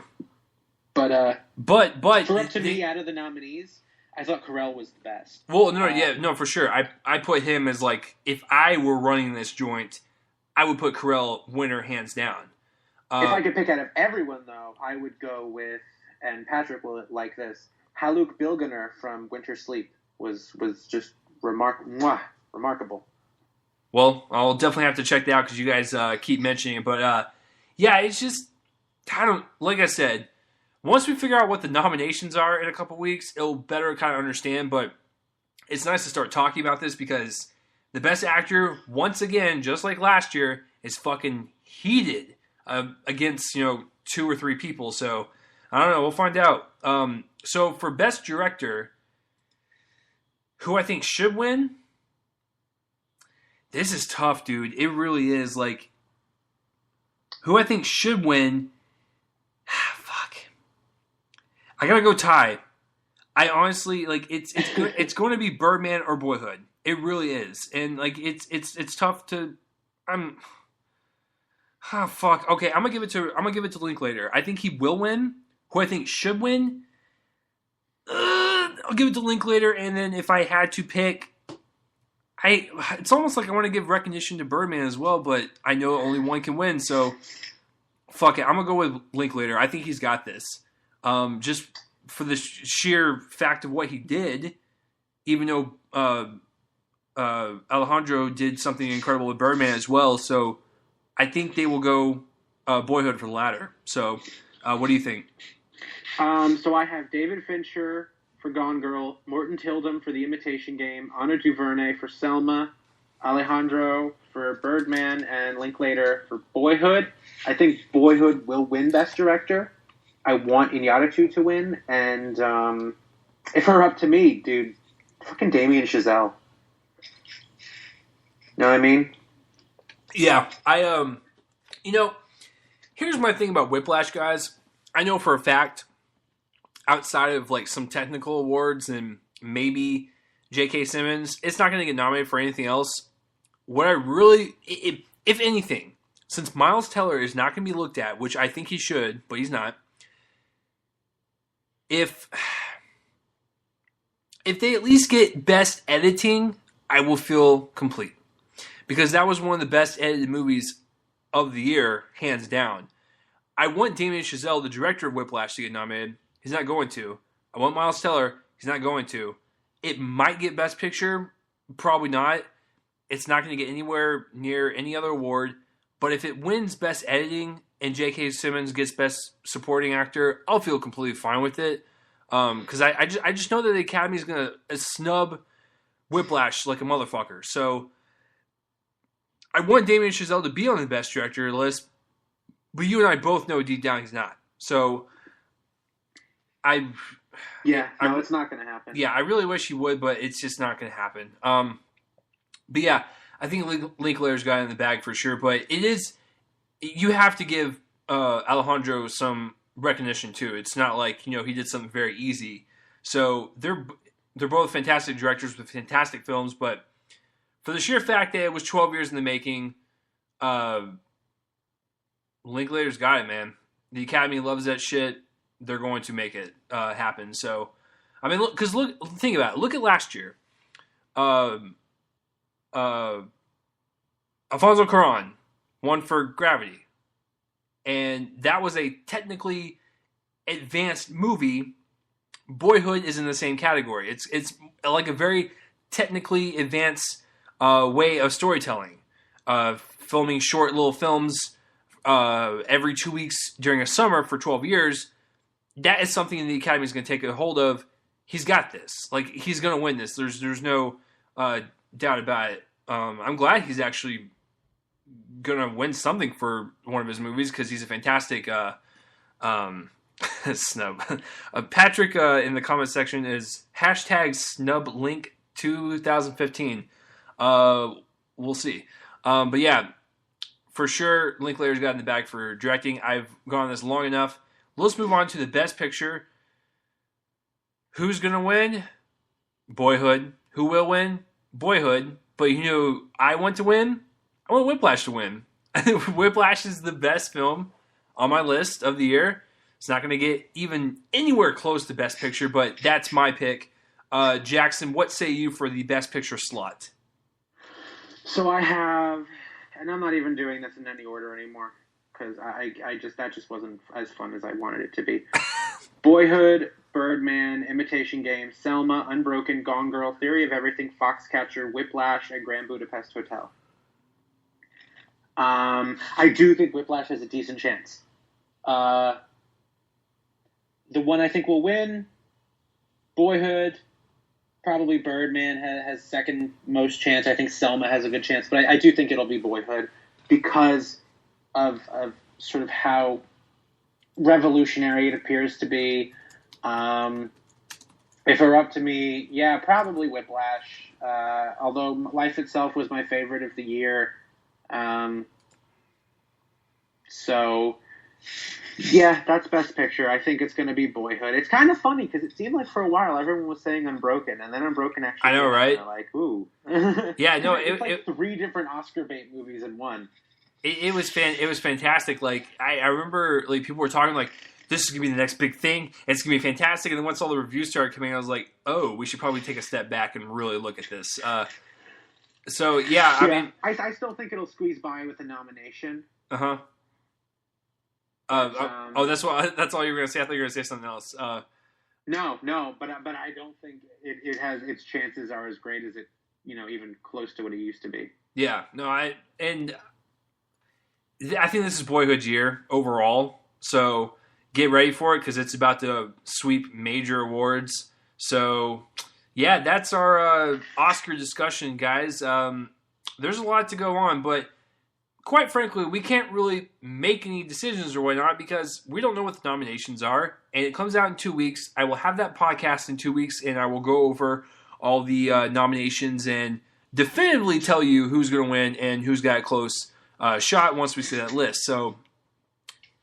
But for me, out of the nominees, I thought Carell was the best. Well, no, for sure. I put him as like if I were running this joint, I would put Carell winner hands down. If I could pick out of everyone, though, I would go with and Patrick will like this. Haluk Bilginer from Winter Sleep was just remarkable. Well, I'll definitely have to check that out because you guys keep mentioning it. But yeah, it's just like I said, once we figure out what the nominations are in a couple weeks, it'll better kind of understand. But it's nice to start talking about this because the best actor, once again, just like last year, is fucking heated against 2 or 3 people. So I don't know. We'll find out. So for best director, who I think should win. This is tough, dude. It really is. Like, who I think should win. Fuck. I gotta go tie. I honestly it's going to be Birdman or Boyhood. It really is, and like it's tough to. Fuck. Okay, I'm gonna give it to Linklater. I think he will win. Who I think should win. I'll give it to Linklater, and then if I had to pick, it's almost like I want to give recognition to Birdman as well, but I know only one can win, so fuck it. I'm gonna go with Linklater. I think he's got this. Just for the sheer fact of what he did, even though Alejandro did something incredible with Birdman as well, so I think they will go Boyhood for the latter. So, what do you think? So I have David Fincher for Gone Girl, Morton Tildum for The Imitation Game, Anna DuVernay for Selma, Alejandro for Birdman, and Linklater for Boyhood. I think Boyhood will win Best Director. I want Iñárritu to win, and if it were up to me, dude, fucking Damien Chazelle. Know what I mean? Yeah, here's my thing about Whiplash, guys. I know for a fact, outside of like some technical awards and maybe J.K. Simmons, it's not going to get nominated for anything else. What I really, if anything, since Miles Teller is not going to be looked at, which I think he should, but he's not, if they at least get best editing, I will feel complete. Because that was one of the best edited movies of the year, hands down. I want Damien Chazelle, the director of Whiplash, to get nominated. He's not going to. I want Miles Teller. He's not going to. It might get Best Picture. Probably not. It's not going to get anywhere near any other award. But if it wins Best Editing and J.K. Simmons gets Best Supporting Actor, I'll feel completely fine with it. Because I just know that the Academy is going to snub Whiplash like a motherfucker. So I want Damien Chazelle to be on the Best Director list. But you and I both know deep down he's not. So it's not going to happen. Yeah, I really wish he would, but it's just not going to happen. But yeah, I think Linklater's got it in the bag for sure. But it is, you have to give Alejandro some recognition too. It's not like he did something very easy. So they're both fantastic directors with fantastic films. But for the sheer fact that it was 12 years in the making, Linklater's got it, man. The Academy loves that shit. They're going to make it happen. So, I mean, think about it. Look at last year. Alfonso Cuarón won for Gravity. And that was a technically advanced movie. Boyhood is in the same category. It's like a very technically advanced way of storytelling. Filming short little films every 2 weeks during a summer for 12 years. That is something the Academy is going to take a hold of. He's got this. Like, he's going to win this. There's no doubt about it. I'm glad he's actually going to win something for one of his movies because he's a fantastic snub. Patrick in the comment section is #SnubLink2015. We'll see. But yeah, for sure, Linklater's got in the bag for directing. I've gone on this long enough. Let's move on to the Best Picture. Who's going to win? Boyhood. Who will win? Boyhood. But I want to win? I want Whiplash to win. I think Whiplash is the best film on my list of the year. It's not going to get even anywhere close to Best Picture, but that's my pick. Jackson, what say you for the Best Picture slot? So I have, and I'm not even doing this in any order anymore, because that just wasn't as fun as I wanted it to be. Boyhood, Birdman, Imitation Game, Selma, Unbroken, Gone Girl, Theory of Everything, Foxcatcher, Whiplash, and Grand Budapest Hotel. I do think Whiplash has a decent chance. The one I think will win, Boyhood. Probably Birdman has second most chance. I think Selma has a good chance, but I do think it'll be Boyhood because of sort of how revolutionary it appears to be. If it were up to me, yeah, probably Whiplash. Although Life Itself was my favorite of the year. So, yeah, that's Best Picture. I think it's going to be Boyhood. It's kind of funny because it seemed like for a while everyone was saying Unbroken, and then Unbroken actually. I know, right? Like, ooh. Yeah, no, it's like three different Oscar bait movies in one. It was fantastic. Like I remember, like people were talking like this is gonna be the next big thing. It's gonna be fantastic. And then once all the reviews started coming, I was like, oh, we should probably take a step back and really look at this. So yeah, I mean, I still think it'll squeeze by with a nomination. That's all you were gonna say. I thought you were gonna say something else. No, but I don't think it has its chances are as great as it, even close to what it used to be. Yeah, no, I think this is Boyhood's year overall. So get ready for it because it's about to sweep major awards. So yeah, that's our Oscar discussion, guys. There's a lot to go on, but quite frankly, we can't really make any decisions or whatnot because we don't know what the nominations are. And it comes out in 2 weeks. I will have that podcast in 2 weeks, and I will go over all the nominations and definitively tell you who's going to win and who's got a close shot once we see that list. So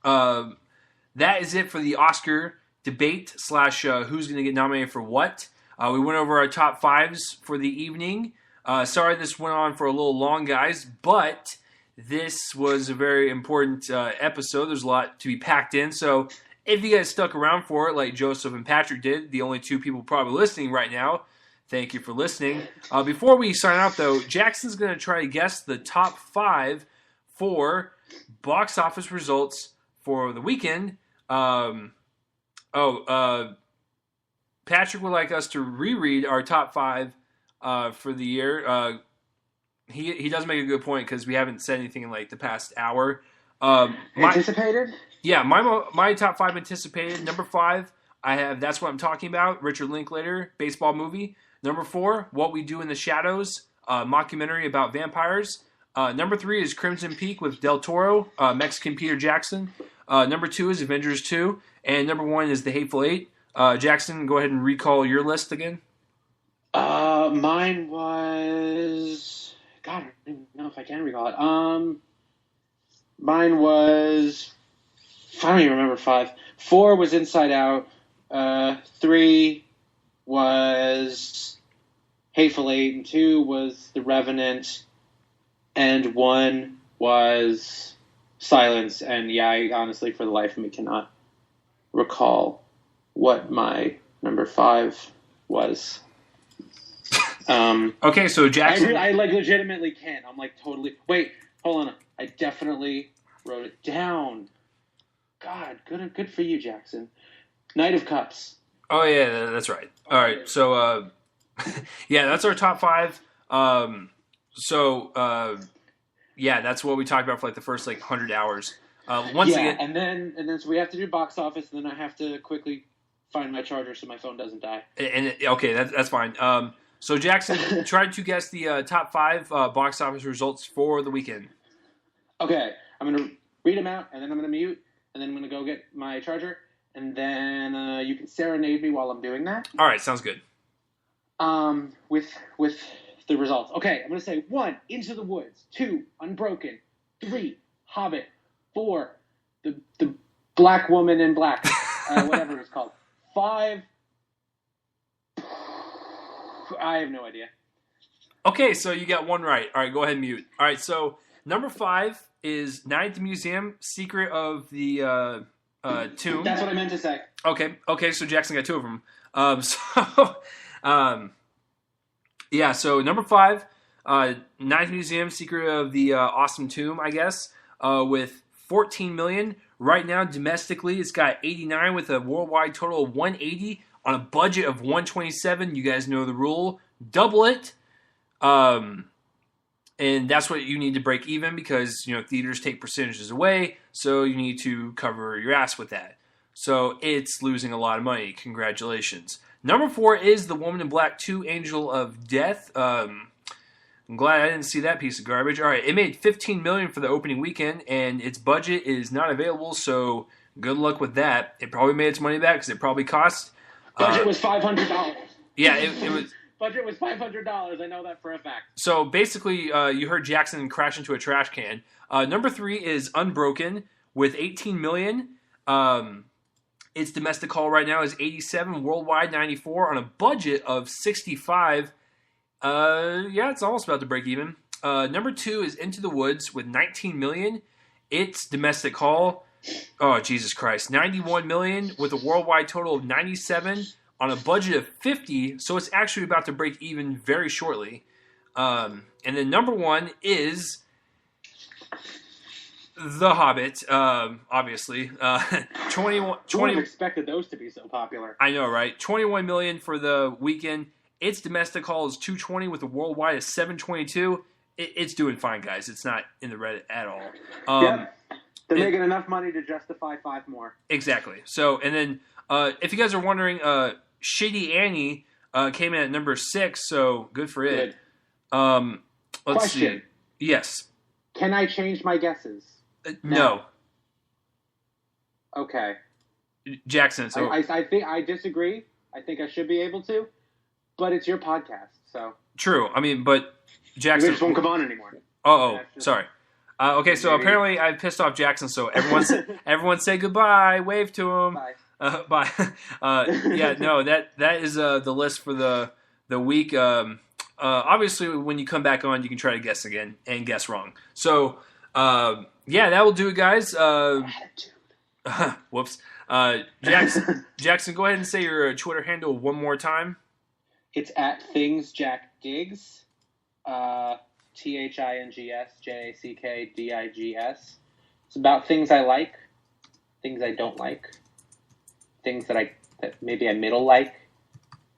that is it for the Oscar debate / who's going to get nominated for what. We went over our top fives for the evening. Sorry this went on for a little long, guys, but this was a very important episode. There's a lot to be packed in. So if you guys stuck around for it like Joseph and Patrick did, the only two people probably listening right now, thank you for listening. Before we sign out, though, Jackson's going to try to guess the top 5 for box office results for the weekend. Patrick would like us to reread our top 5 for the year. He does make a good point because we haven't said anything in like the past hour. Anticipated? Yeah, my top 5 anticipated. Number 5, I have That's What I'm Talking About, Richard Linklater, baseball movie. Number 4, What We Do in the Shadows, mockumentary about vampires. Number 3 is Crimson Peak with Del Toro, Mexican Peter Jackson. Number 2 is Avengers 2. And number 1 is The Hateful Eight. Jackson, go ahead and recall your list again. Mine was... God, I don't even know if I can recall it. Mine was... I don't even remember 5. 4 was Inside Out. 3 was Hateful Eight. And 2 was The Revenant. And 1 was Silence. And yeah, I honestly, for the life of me, cannot recall what my number 5 was. Okay, so Jackson... I legitimately can't. I'm like totally... Wait, hold on. I definitely wrote it down. God, good for you, Jackson. Knight of Cups. Oh, yeah, that's right. All right, so... yeah, that's our top 5. Yeah, that's what we talked about for like the first 100 hours. Again... and then so we have to do box office, and then I have to quickly find my charger so my phone doesn't die. Okay, that's fine. So Jackson, try to guess the top 5 box office results for the weekend. Okay, I'm going to read them out, and then I'm going to mute, and then I'm going to go get my charger, and then you can serenade me while I'm doing that. All right, sounds good. With the results. Okay, I'm going to say 1, Into the Woods. 2, Unbroken. 3, Hobbit. 4, the Black Woman in Black. Whatever it's called. 5, I have no idea. Okay, so you got 1 right. All right, go ahead and mute. All right, so number 5 is Night at the Museum, Secret of the Tomb. That's what I meant to say. Okay, so Jackson got 2 of them. Yeah, so number 5, Night at the Museum, Secret of the Awesome Tomb, I guess, with 14 million. Right now, domestically, it's got 89 with a worldwide total of 180 on a budget of 127. You guys know the rule. Double it. And that's what you need to break even because, theaters take percentages away. So you need to cover your ass with that. So it's losing a lot of money. Congratulations. Number 4 is The Woman in Black 2, Angel of Death. I'm glad I didn't see that piece of garbage. All right, it made $15 million for the opening weekend, and its budget is not available, so good luck with that. It probably made its money back because it probably cost... Budget was $500. Yeah, it was... Budget was $500. I know that for a fact. So basically, you heard Jackson crash into a trash can. Number 3 is Unbroken with $18 million. Its domestic haul right now is 87, worldwide 94 on a budget of 65. Yeah, it's almost about to break even. Number 2 is Into the Woods with 19 million. Its domestic haul, oh Jesus Christ, 91 million with a worldwide total of 97 on a budget of 50. So it's actually about to break even very shortly. And then number 1 is The Hobbit, obviously. 21. I would have expected those to be so popular. I know, right? 21 million for the weekend. Its domestic haul is 220 with a worldwide of 722. It's doing fine, guys. It's not in the red at all. Yeah, they're making enough money to justify 5 more. Exactly. So, and then if you guys are wondering, Shitty Annie came in at number 6, so good for it. Let's Question. see. Yes. Can I change my guesses? No. Okay. Jackson. So I think I disagree. I think I should be able to, but it's your podcast, so true. I mean, but Jackson we just won't come on anymore. Sorry. Okay, so apparently I pissed off Jackson. So everyone say goodbye. Wave to him. Bye. Bye. Yeah, no, that is the list for the week. Obviously, when you come back on, you can try to guess again and guess wrong. So, yeah, that will do it, guys. Whoops. Jackson, go ahead and say your Twitter handle one more time. It's at ThingsJackDiggs. ThingsJackDigs. It's about things I like, things I don't like, things that maybe I middle like.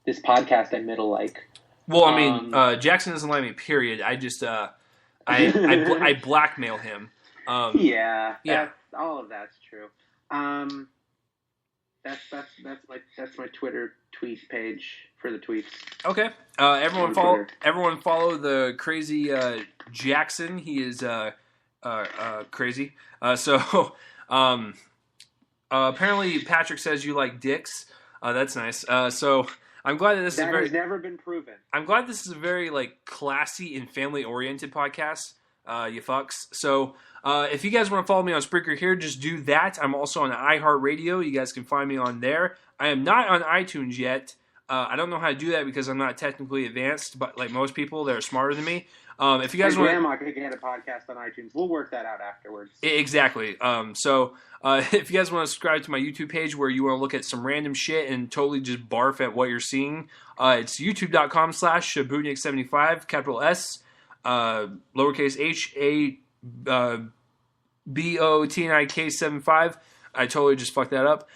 This podcast I middle like. Well, I mean, Jackson doesn't like me. Period. I just I blackmail him. Yeah. All of that's true. That's my Twitter tweet page for the tweets. Okay. Everyone follow the crazy Jackson. He is crazy. So apparently Patrick says you like dicks. That's nice. So I'm glad that this has never been proven. I'm glad this is a very classy and family oriented podcast. You fucks. So if you guys want to follow me on Spreaker here, just do that. I'm also on iHeartRadio. You guys can find me on there. I am not on iTunes yet. I don't know how to do that because I'm not technically advanced, but like most people that are smarter than me. If you guys want, Grandma could get a podcast on iTunes. We'll work that out afterwards. Exactly. So if you guys want to subscribe to my YouTube page where you want to look at some random shit and totally just barf at what you're seeing, it's youtube.com/Shabutnik75, capital S, lowercase HABOTNIK75. I totally just fucked that up.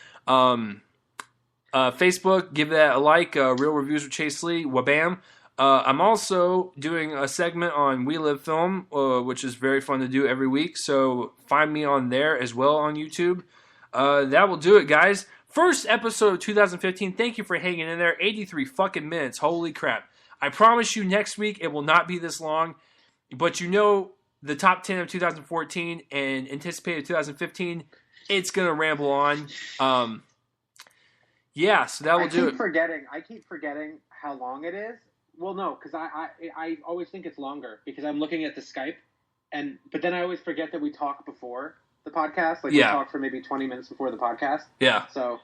Facebook, give that a like. Real Reviews with Chase Lee. Wabam. I'm also doing a segment on We Live Film, which is very fun to do every week. So find me on there as well on YouTube. That will do it, guys. First episode of 2015. Thank you for hanging in there. 83 fucking minutes. Holy crap. I promise you next week it will not be this long. But the top 10 of 2014 and anticipated 2015, it's going to ramble on. Yeah, so that will do it. I keep forgetting how long it is. Well, no, because I always think it's longer because I'm looking at the Skype, but then I always forget that we talk before the podcast. We talk for maybe 20 minutes before the podcast. Yeah. So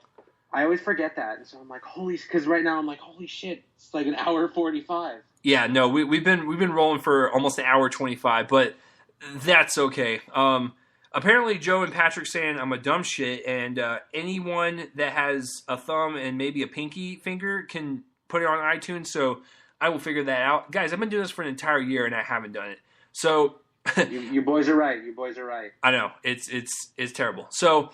I always forget that, and so I'm like, because right now I'm like, holy shit, it's like an hour 45. Yeah, no, we've been rolling for almost an hour 25, but that's okay. Apparently, Joe and Patrick saying I'm a dumb shit, and anyone that has a thumb and maybe a pinky finger can put it on iTunes, so I will figure that out. Guys, I've been doing this for an entire year, and I haven't done it. So You boys are right. You boys are right. I know it's terrible. So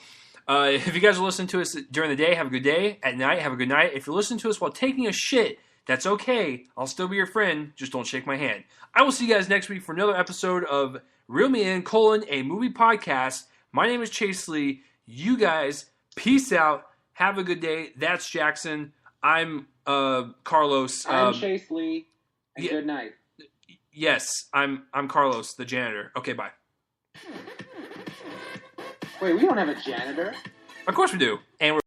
if you guys are listening to us during the day, have a good day. At night, have a good night. If you're listening to us while taking a shit, that's okay. I'll still be your friend. Just don't shake my hand. I will see you guys next week for another episode of Reel Me In: a movie podcast. My name is Chase Lee. You guys, peace out. Have a good day. That's Jackson. I'm Carlos. I'm Chase Lee. And good night. Yes, I'm Carlos, the janitor. Okay, bye. Wait, we don't have a janitor. Of course we do. And we're